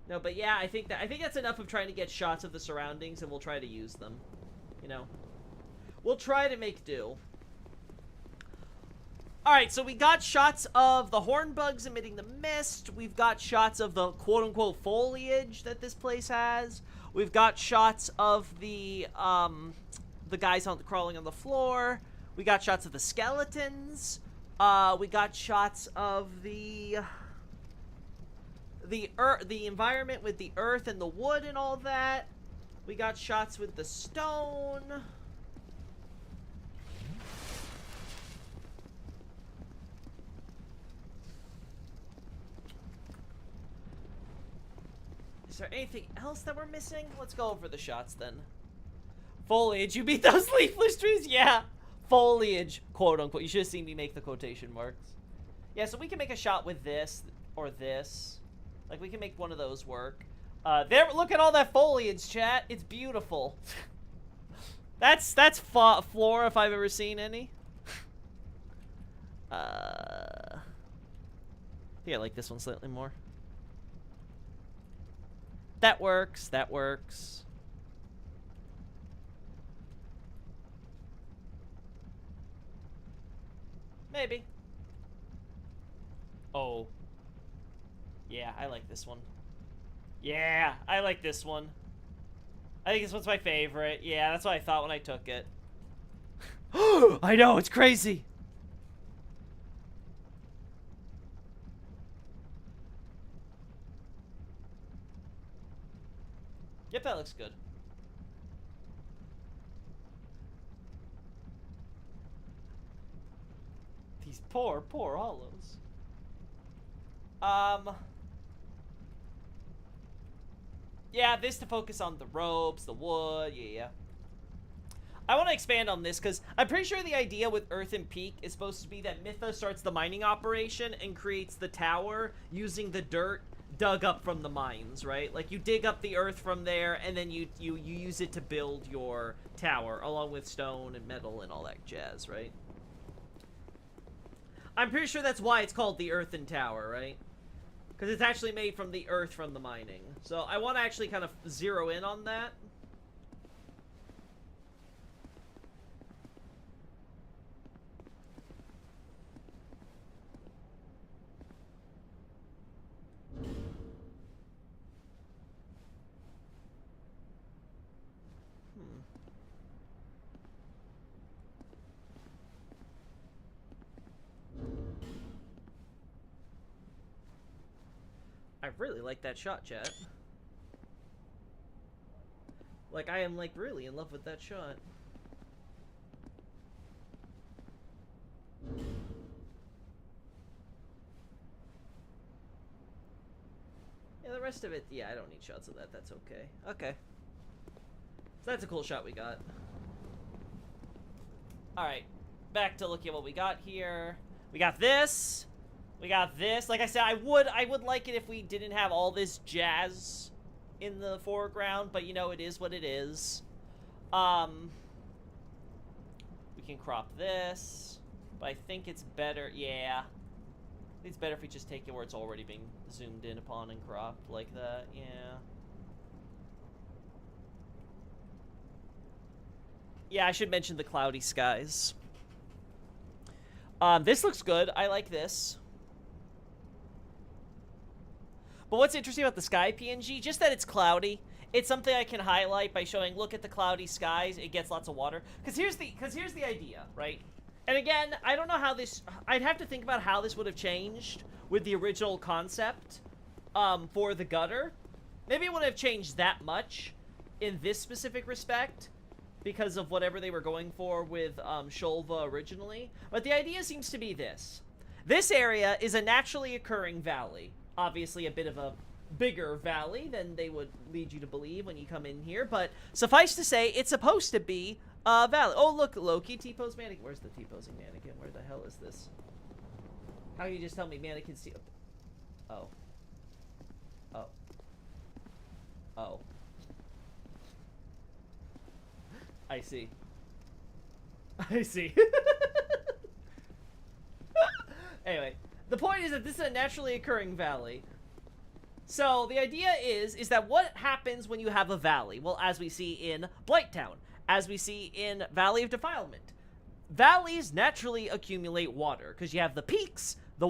No, but yeah, I think that's enough of trying to get shots of the surroundings, and we'll try to use them. You know, we'll try to make do. Alright, so we got shots of the horn bugs emitting the mist. We've got shots of the quote-unquote foliage that this place has. We've got shots of the guys crawling on the floor. We got shots of the skeletons. We got shots of the environment with the earth and the wood and all that. We got shots with the stone. Is there anything else that we're missing? Let's go over the shots then. Foliage. You beat those leafless trees? Yeah. Foliage, quote unquote. You should have seen me make the quotation marks. Yeah, so we can make a shot with this or this. Like, we can make one of those work. There, look at all that foliage, chat. It's beautiful. That's flora if I've ever seen any. I think I like this one slightly more. That works. That works. Maybe. Oh. Yeah, I like this one. Yeah, I like this one. I think this one's my favorite. Yeah, that's what I thought when I took it. I know, it's crazy. Yep, that looks good. These poor hollows. Yeah, this to focus on the ropes, the wood, yeah. I want to expand on this because I'm pretty sure the idea with Earthen Peak is supposed to be that Mytha starts the mining operation and creates the tower using the dirt dug up from the mines, right? Like, you dig up the earth from there, and then you use it to build your tower, along with stone and metal and all that jazz, right? I'm pretty sure that's why it's called the Earthen Tower, right? Because it's actually made from the earth from the mining. So I want to actually kind of zero in on that. I really like that shot, chat. Like, I am, like, really in love with that shot. Yeah, the rest of it, yeah, I don't need shots of that. That's okay. Okay. So that's a cool shot we got. Alright. Back to looking at what we got here. We got this. We got this. Like I said, I would like it if we didn't have all this jazz in the foreground, but you know, it is what it is. We can crop this, but I think it's better, yeah. I think it's better if we just take it where it's already being zoomed in upon and cropped like that, yeah. Yeah, I should mention the cloudy skies. This looks good. I like this. But what's interesting about the sky PNG, just that it's cloudy. It's something I can highlight by showing, look at the cloudy skies, it gets lots of water. Because here's the idea, right? And again, I don't know how this, I'd have to think about how this would have changed with the original concept for the gutter. Maybe it wouldn't have changed that much in this specific respect because of whatever they were going for with Shulva originally. But the idea seems to be this. This area is a naturally occurring valley. Obviously a bit of a bigger valley than they would lead you to believe when you come in here, but suffice to say, it's supposed to be a valley. Oh, look, Loki, T-pose mannequin. Where's the T-posing mannequin? Where the hell is this? How do you just tell me mannequins T- Oh. Oh. Oh. I see. I see. Anyway. The point is that this is a naturally occurring valley. So, the idea is that what happens when you have a valley? Well, as we see in Blighttown, as we see in Valley of Defilement, valleys naturally accumulate water, because you have the peaks, the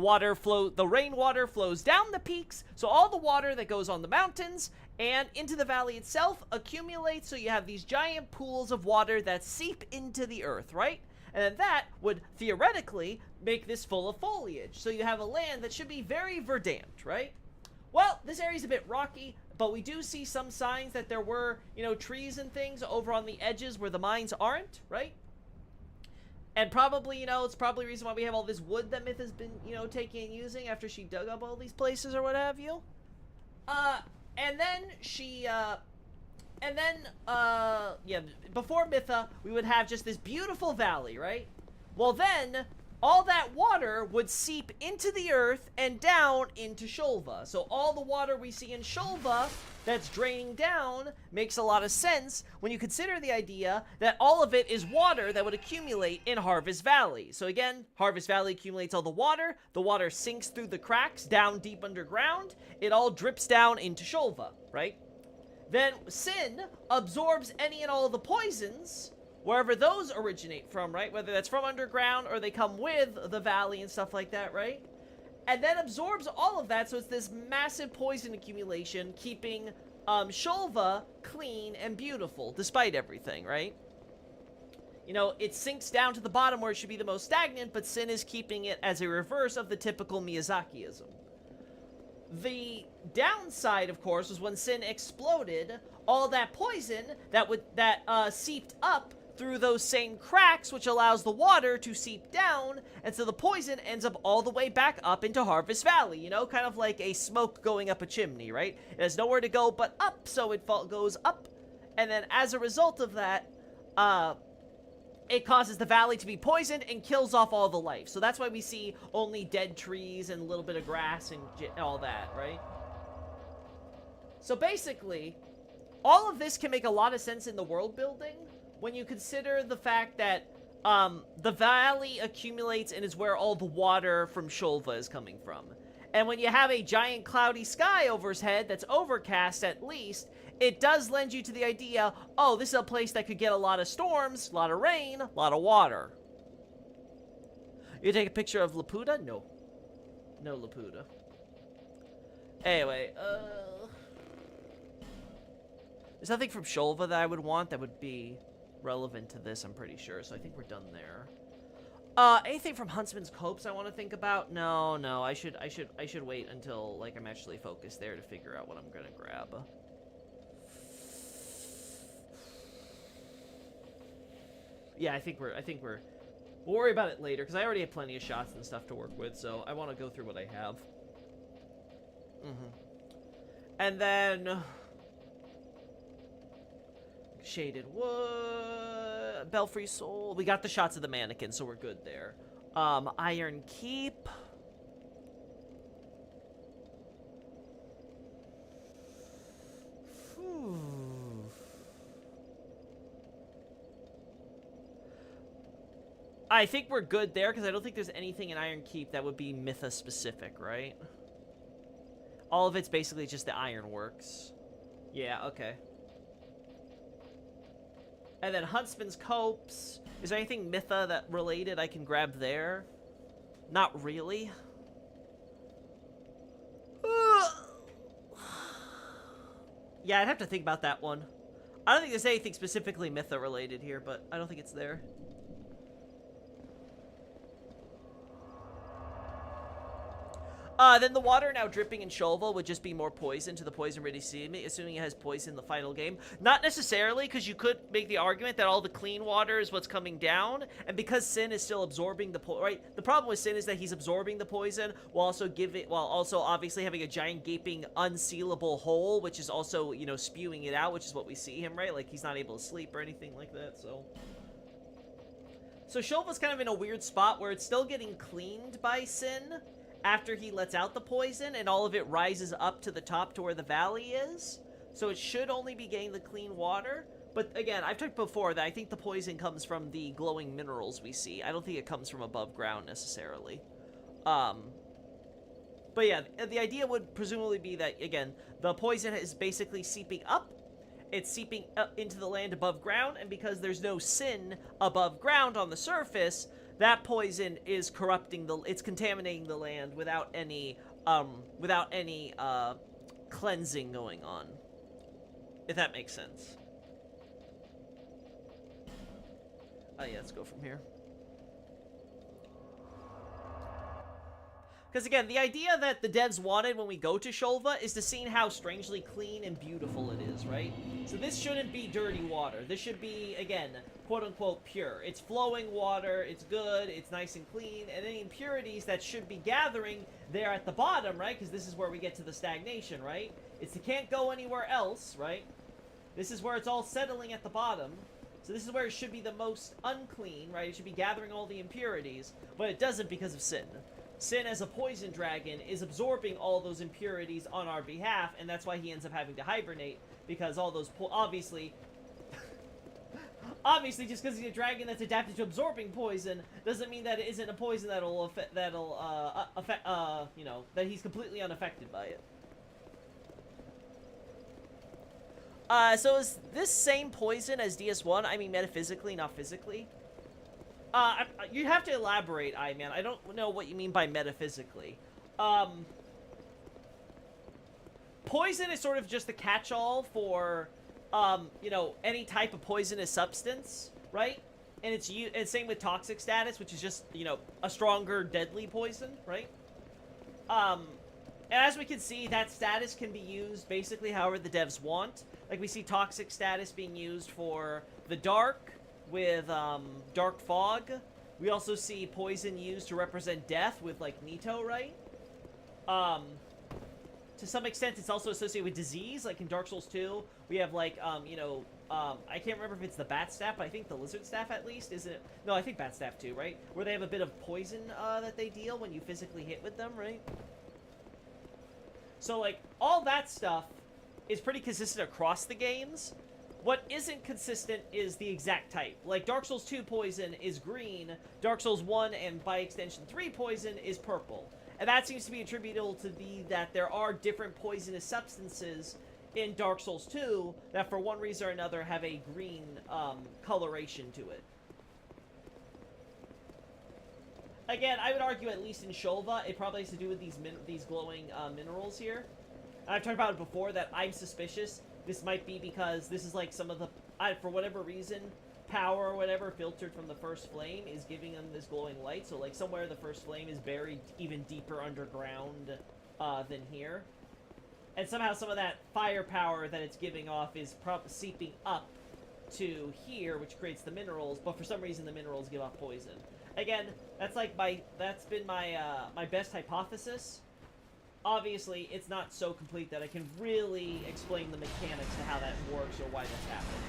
rainwater flows down the peaks, so all the water that goes on the mountains and into the valley itself accumulates, so you have these giant pools of water that seep into the earth, right? And then that would, theoretically, make this full of foliage. So you have a land that should be very verdant, right? Well, this area's a bit rocky, but we do see some signs that there were, you know, trees and things over on the edges where the mines aren't, right? And probably, you know, it's probably the reason why we have all this wood that Myth has been, you know, taking and using after she dug up all these places or what have you. And then she, yeah, before Mytha, we would have just this beautiful valley, right? Well, then, all that water would seep into the earth and down into Shulva. So all the water we see in Shulva that's draining down makes a lot of sense when you consider the idea that all of it is water that would accumulate in Harvest Valley. So again, Harvest Valley accumulates all the water sinks through the cracks down deep underground, it all drips down into Shulva, right? Then Sin absorbs any and all of the poisons, wherever those originate from, right? Whether that's from underground or they come with the valley and stuff like that, right? And then absorbs all of that, so it's this massive poison accumulation, keeping Shulva clean and beautiful, despite everything, right? You know, it sinks down to the bottom where it should be the most stagnant, but Sin is keeping it as a reverse of the typical Miyazakiism. The downside, of course, was when Sin exploded, all that poison that seeped up through those same cracks, which allows the water to seep down, and so the poison ends up all the way back up into Harvest Valley, you know, kind of like a smoke going up a chimney, right? It has nowhere to go but up, so it goes up, and then as a result of that, it causes the valley to be poisoned and kills off all the life. So that's why we see only dead trees and a little bit of grass and all that, right? So basically, all of this can make a lot of sense in the world building when you consider the fact that the valley accumulates and is where all the water from Shulva is coming from. And when you have a giant cloudy sky over his head that's overcast at least, it does lend you to the idea, oh, this is a place that could get a lot of storms, a lot of rain, a lot of water. You take a picture of Laputa? No. No Laputa. Anyway, there's nothing from Shulva that I would want that would be relevant to this, I'm pretty sure, so I think we're done there. Anything from Huntsman's Copse I want to think about? No, I should wait until, like, I'm actually focused there to figure out what I'm gonna grab. Yeah, I think we'll worry about it later, because I already have plenty of shots and stuff to work with, so I want to go through what I have. And then Shaded Wood, Belfry Soul. We got the shots of the mannequin, so we're good there. Iron Keep. I think we're good there, because I don't think there's anything in Iron Keep that would be Mytha-specific, right? All of it's basically just the ironworks. Yeah, okay. And then Huntsman's Copse. Is there anything Mytha that related I can grab there? Not really. Yeah, I'd have to think about that one. I don't think there's anything specifically Mytha related here, but I don't think it's there. Then the water now dripping in Shulva would just be more poison to the poison-ready sea, assuming it has poison in the final game. Not necessarily, because you could make the argument that all the clean water is what's coming down, and because Sin is still absorbing the poison, right? The problem with Sin is that he's absorbing the poison while also obviously having a giant gaping unsealable hole, which is also, you know, spewing it out, which is what we see him, right? Like, he's not able to sleep or anything like that, so... So Shulva's kind of in a weird spot where it's still getting cleaned by Sin after he lets out the poison, and all of it rises up to the top to where the valley is. So it should only be getting the clean water. But again, I've talked before that I think the poison comes from the glowing minerals we see. I don't think it comes from above ground necessarily. But yeah, the idea would presumably be that, again, the poison is basically seeping up. It's seeping up into the land above ground, and because there's no Sin above ground on the surface, that poison is corrupting it's contaminating the land without any cleansing going on. If that makes sense. Oh yeah, let's go from here. Because again, the idea that the devs wanted when we go to Shulva is to see how strangely clean and beautiful it is, right? So this shouldn't be dirty water. This should be, again, quote-unquote pure. It's flowing water, it's good, it's nice and clean, and any impurities that should be gathering there at the bottom, right? Because this is where we get to the stagnation, right? It can't go anywhere else, right? This is where it's all settling at the bottom. So this is where it should be the most unclean, right? It should be gathering all the impurities, but it doesn't because of Sin. Sin, as a poison dragon, is absorbing all those impurities on our behalf, and that's why he ends up having to hibernate, because all those obviously just because he's a dragon that's adapted to absorbing poison doesn't mean that it isn't a poison that'll affect you know, that he's completely unaffected by it. So is this same poison as DS1? I mean, metaphysically, not physically. You have to elaborate, man. I don't know what you mean by metaphysically. Poison is sort of just the catch-all for, you know, any type of poisonous substance, right? And it's same with toxic status, which is just, you know, a stronger, deadly poison, right? And as we can see, that status can be used basically however the devs want. Like, we see toxic status being used for the dark, with Dark Fog. We also see poison used to represent death with, like, Nito, right? To some extent, it's also associated with disease, like in Dark Souls 2. We have, like, I can't remember if it's the Bat Staff, but I think the Lizard Staff, at least, isn't it? No, I think Bat Staff, too, right? Where they have a bit of poison, that they deal when you physically hit with them, right? So, like, all that stuff is pretty consistent across the games. What isn't consistent is the exact type. Like, Dark Souls 2 poison is green, Dark Souls 1 and, by extension, 3 poison is purple. And that seems to be attributable to that there are different poisonous substances in Dark Souls 2 that, for one reason or another, have a green coloration to it. Again, I would argue, at least in Shulva, it probably has to do with these glowing minerals here. And I've talked about it before, that I'm suspicious this might be because this is like some of the, for whatever reason, power or whatever filtered from the first flame is giving them this glowing light. So, like, somewhere the first flame is buried even deeper underground than here. And somehow some of that firepower that it's giving off is seeping up to here, which creates the minerals, but for some reason the minerals give off poison. Again, that's been my my best hypothesis. Obviously, it's not so complete that I can really explain the mechanics to how that works or why that's happening.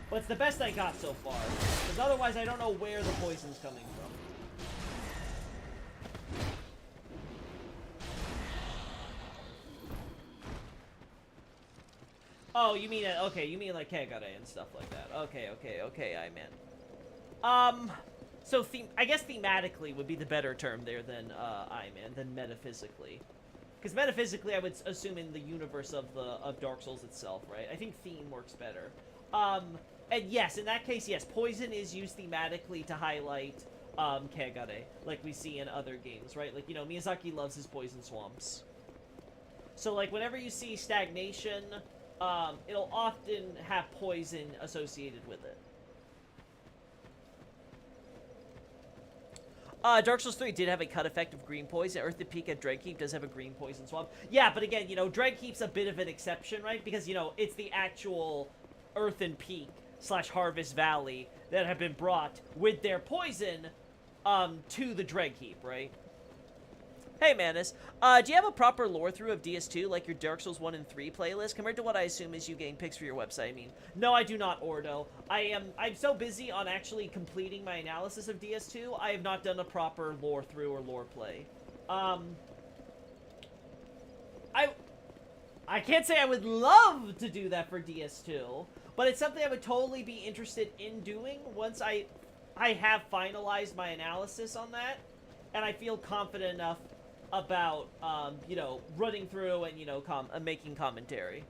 But it's the best I got so far, because otherwise I don't know where the poison's coming from. Oh, you mean, okay, you mean like Kegare and stuff like that. Okay, I meant. So I guess thematically would be the better term there than, than metaphysically. Because metaphysically, I would assume in the universe of Dark Souls itself, right? I think theme works better. And yes, in that case, yes, poison is used thematically to highlight Kegare, like we see in other games, right? Like, you know, Miyazaki loves his poison swamps. So, like, whenever you see stagnation, it'll often have poison associated with it. Dark Souls 3 did have a cut effect of green poison. Earthen Peak at Dreadkeep does have a green poison swamp. Yeah, but again, you know, Dreadkeep's a bit of an exception, right? Because, you know, it's the actual Earthen Peak / Harvest Valley that have been brought with their poison to the Dreadkeep, right? Hey, Manus. Do you have a proper lore-through of DS2, like your Dark Souls 1 and 3 playlist, compared to what I assume is you getting pics for your website? I mean, no, I do not, Ordo. I'm so busy on actually completing my analysis of DS2, I have not done a proper lore-through or lore-play. I can't say I would love to do that for DS2, but it's something I would totally be interested in doing once I have finalized my analysis on that, and I feel confident enough about, you know, running through and, you know, making commentary.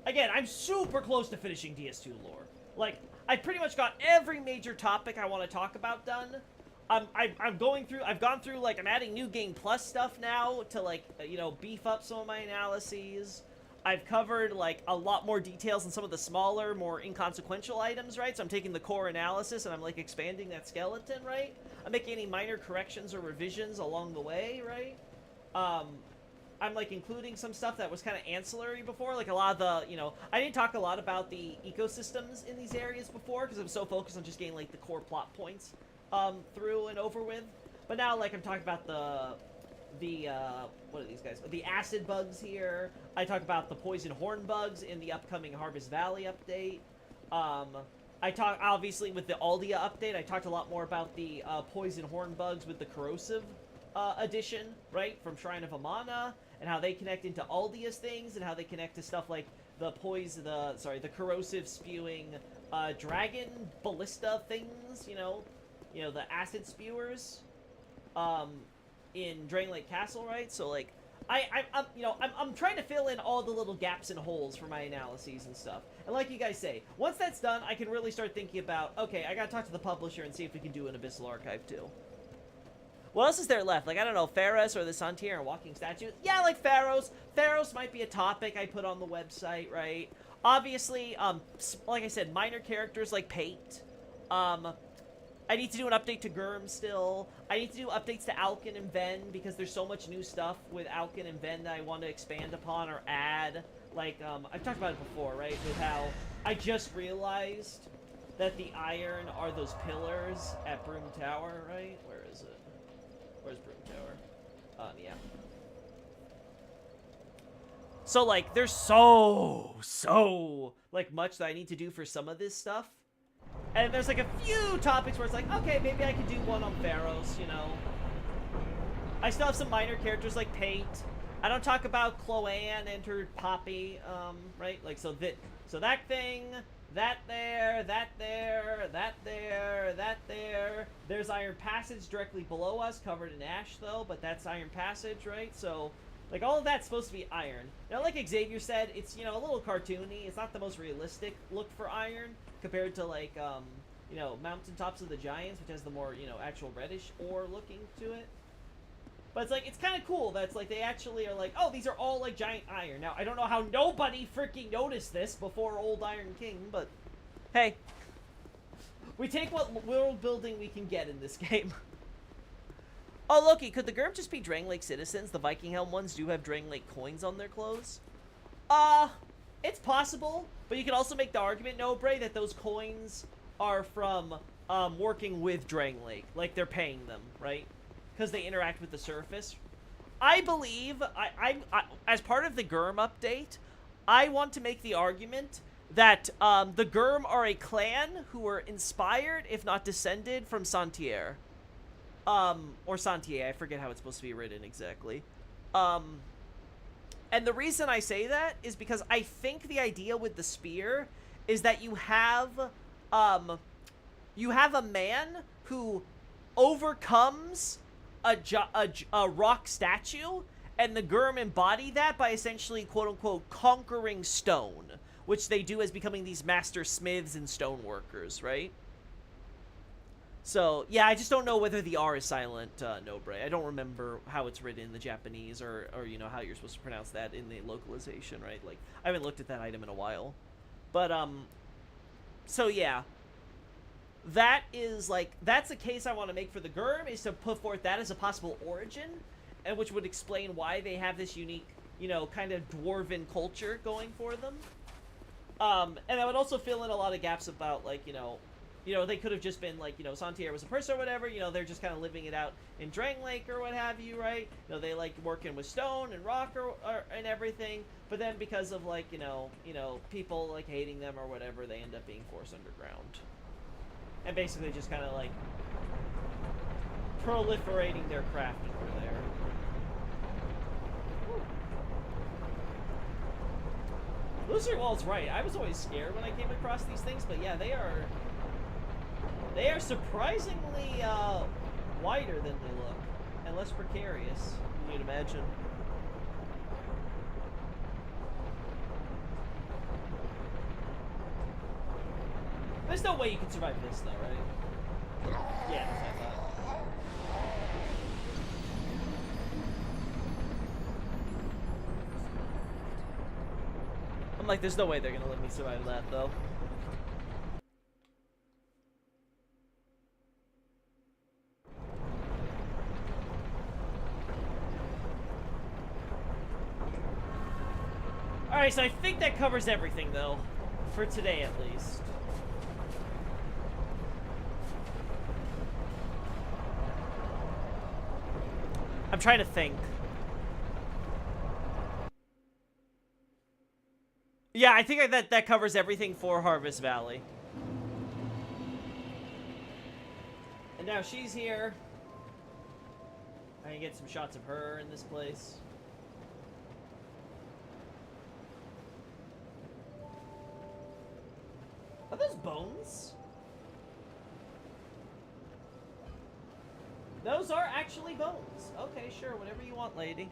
Again, I'm super close to finishing DS2 lore. Like, I pretty much got every major topic I want to talk about done. I've gone through, like, I'm adding New Game Plus stuff now to, like, you know, beef up some of my analyses. I've covered, like, a lot more details in some of the smaller, more inconsequential items, right? So I'm taking the core analysis and I'm, like, expanding that skeleton, right? I'm making any minor corrections or revisions along the way, right? I'm, like, including some stuff that was kind of ancillary before. Like, a lot of the, you know, I didn't talk a lot about the ecosystems in these areas before because I'm so focused on just getting, like, the core plot points through and over with. But now, like, I'm talking about what are these guys? The acid bugs here. I talk about the poison horn bugs in the upcoming Harvest Valley update. I talk, obviously, with the Aldia update, I talked a lot more about the poison horn bugs with the corrosive addition, right, from Shrine of Amana, and how they connect into Aldia's things, and how they connect to stuff like the corrosive spewing dragon ballista things, you know, the acid spewers, in Drain Lake Castle, right? So, like, I'm trying to fill in all the little gaps and holes for my analyses and stuff. And like you guys say, once that's done, I can really start thinking about, okay, I gotta talk to the publisher and see if we can do an Abyssal Archive too. What else is there left? Like, I don't know, Pharos or the Santir and Walking Statue? Yeah, like Pharos. Pharos might be a topic I put on the website, right? Obviously, like I said, minor characters like Pate. I need to do an update to Gurm still. I need to do updates to Alkin and Ven because there's so much new stuff with Alkin and Ven that I want to expand upon or add. Like, I've talked about it before, right? With how I just realized that the iron are those pillars at Broom Tower, right? Where is it? Where's Broom Tower? Yeah. So, like, there's so, like, much that I need to do for some of this stuff. And there's, like, a few topics where it's like, okay, maybe I could do one on Pharaohs, you know? I still have some minor characters like Pate. I don't talk about Chloanne and her Poppy, right? Like, so that thing, that there, that there, that there, that there. There's Iron Passage directly below us, covered in ash, though, but that's Iron Passage, right? So, like, all of that's supposed to be iron. Now, like Xavier said, it's, you know, a little cartoony. It's not the most realistic look for iron compared to, like, you know, Mountaintops of the Giants, which has the more, you know, actual reddish ore looking to it. But it's, like, it's kind of cool that it's, like, they actually are like, oh, these are all, like, giant iron. Now, I don't know how nobody freaking noticed this before Old Iron King, but, hey. We take what world building we can get in this game. Oh, looky, could the GURP just be Drang Lake citizens? The Viking Helm ones do have Drang Lake coins on their clothes. It's possible, but you can also make the argument, no, Bray, that those coins are from, working with Drang Lake. Like, they're paying them, right? Because they interact with the surface. I believe, as part of the GURM update, I want to make the argument that, the GURM are a clan who were inspired, if not descended, from Santier. Or Santier, I forget how it's supposed to be written exactly. And the reason I say that is because I think the idea with the spear is that you have a man who overcomes a rock statue, and the GURM embody that by essentially, quote-unquote, conquering stone, which they do as becoming these master smiths and stone workers, right? So, yeah, I just don't know whether the R is silent, Nobre. I don't remember how it's written in the Japanese or, you know, how you're supposed to pronounce that in the localization, right? Like, I haven't looked at that item in a while. But, so, yeah. That is, like, that's a case I want to make for the GURM, is to put forth that as a possible origin, and which would explain why they have this unique, you know, kind of dwarven culture going for them. And that would also fill in a lot of gaps about, like, you know, they could have just been, like, you know, Santier was a person or whatever, you know, they're just kind of living it out in Drang Lake or what have you, right? You know, they like working with stone and rock or and everything, but then because of, like, you know, people, like, hating them or whatever, they end up being forced underground. And basically just kind of, like, proliferating their craft over there. Illusory Wall's right. I was always scared when I came across these things, but yeah, they are surprisingly wider than they look, and less precarious than you'd imagine. There's no way you can survive this, though, right? Yeah, that's what I thought. I'm like, there's no way they're gonna let me survive that, though. Alright, so I think that covers everything, though. For today, at least. I'm trying to think. Yeah, I think that covers everything for Harvest Valley. And now she's here. I can get some shots of her in this place. Are those bones? Those are actually bones. Okay, sure, whatever you want, lady.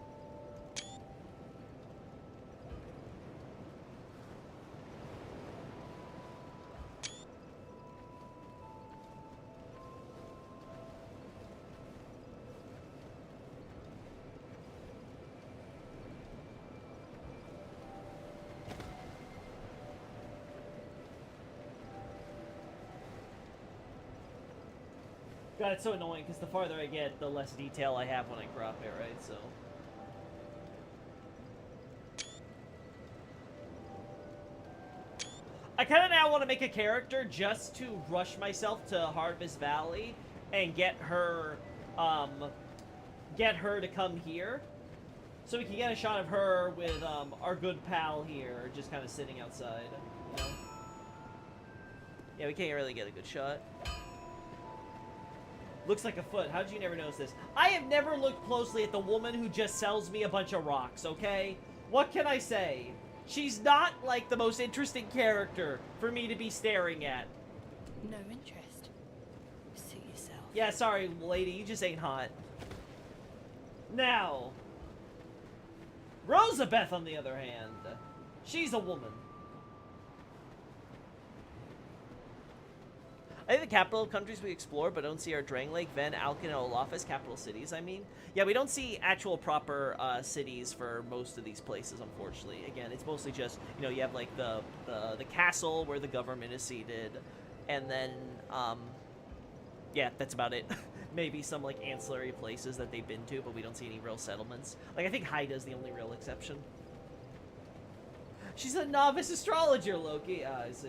God, it's so annoying, because the farther I get, the less detail I have when I crop it, right? So... I kind of now want to make a character just to rush myself to Harvest Valley and get her to come here. So we can get a shot of her with our good pal here, just kind of sitting outside, you know? Yeah, we can't really get a good shot. Looks like a foot. How did you never notice this? I have never looked closely at the woman who just sells me a bunch of rocks, okay? What can I say? She's not, like, the most interesting character for me to be staring at. No interest. Suit yourself. Yeah, sorry, lady. You just ain't hot. Now, Rosabeth, on the other hand, she's a woman. I think the capital countries we explore, but don't see our Drangleic, Ven, Alkin, and Olaf as capital cities, I mean. Yeah, we don't see actual proper cities for most of these places, unfortunately. Again, it's mostly just, you know, you have, like, the castle where the government is seated, and then, yeah, that's about it. Maybe some, like, ancillary places that they've been to, but we don't see any real settlements. Like, I think Haida's the only real exception. She's a novice astrologer, Loki. Ah, I see.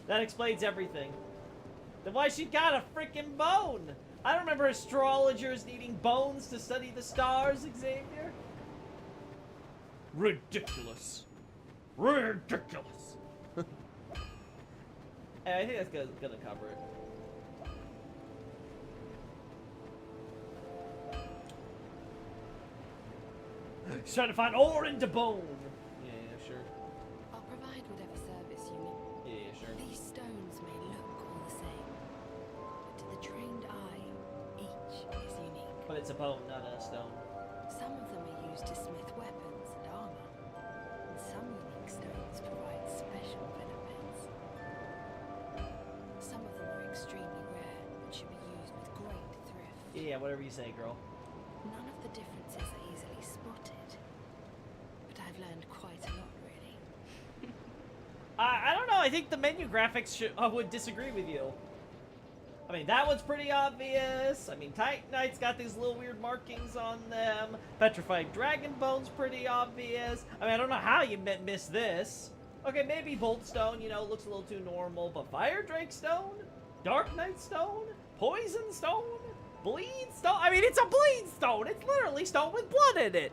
That explains everything. Then why she got a freaking bone? I don't remember astrologers needing bones to study the stars, Xavier. Ridiculous. Ridiculous. Hey, I think that's gonna cover it. He's trying to find ore into bone. Yeah, sure. I'll provide whatever service you need. Yeah, sure. These stones may look all the same, but to the trained eye, each is unique. But it's a bone, not a stone. Some of them are used to smith weapons and armor, and some unique stones provide special benefits. Some of them are extremely rare and should be used with great thrift. Yeah, whatever you say, girl. None of the differences are easily spotted, but I've learned quite a lot, really. I don't know. I think the menu graphics would disagree with you. I mean, that one's pretty obvious. I mean, Titanite's got these little weird markings on them. Petrified Dragon Bone's pretty obvious. I mean, I don't know how you missed this. Okay, maybe Boltstone, you know, looks a little too normal, but Fire Drake Stone? Dark Knight Stone? Poison Stone? Bleed Stone? I mean, it's a Bleed Stone! It's literally stone with blood in it!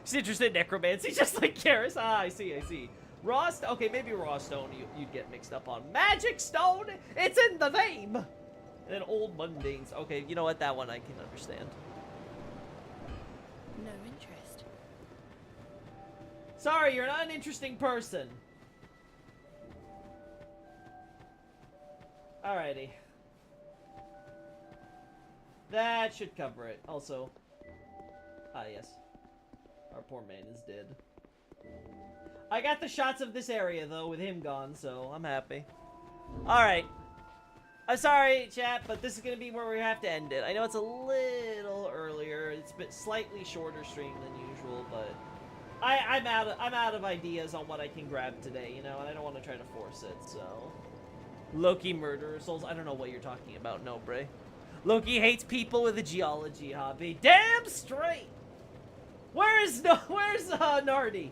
She's interested in necromancy, just like Karis. Ah, I see, I see. Raw Stone? Okay, maybe Raw Stone you'd get mixed up on. Magic Stone? It's in the name! And then Old Mundanes. Okay, you know what? That one I can understand. No interest. Sorry, you're an uninteresting person. Alrighty. That should cover it. Also, ah yes, our poor man is dead. I got the shots of this area though with him gone, so I'm happy. Alright. I'm sorry, chat, but this is gonna be where we have to end it. I know it's a little earlier. It's a bit slightly shorter stream than usual, but I'm out of ideas on what I can grab today, you know, and I don't want to try to force it, so. Loki murderer souls. I don't know what you're talking about, no, Bray. Loki hates people with a geology hobby. Damn straight! Where's Nardi?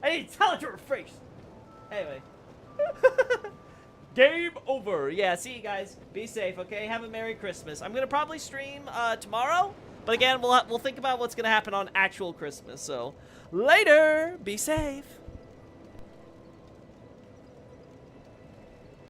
I need to tell it to her face. Anyway. Game over. Yeah, see you guys. Be safe, okay? Have a Merry Christmas. I'm gonna probably stream tomorrow, but again, we'll think about what's gonna happen on actual Christmas. So, later. Be safe.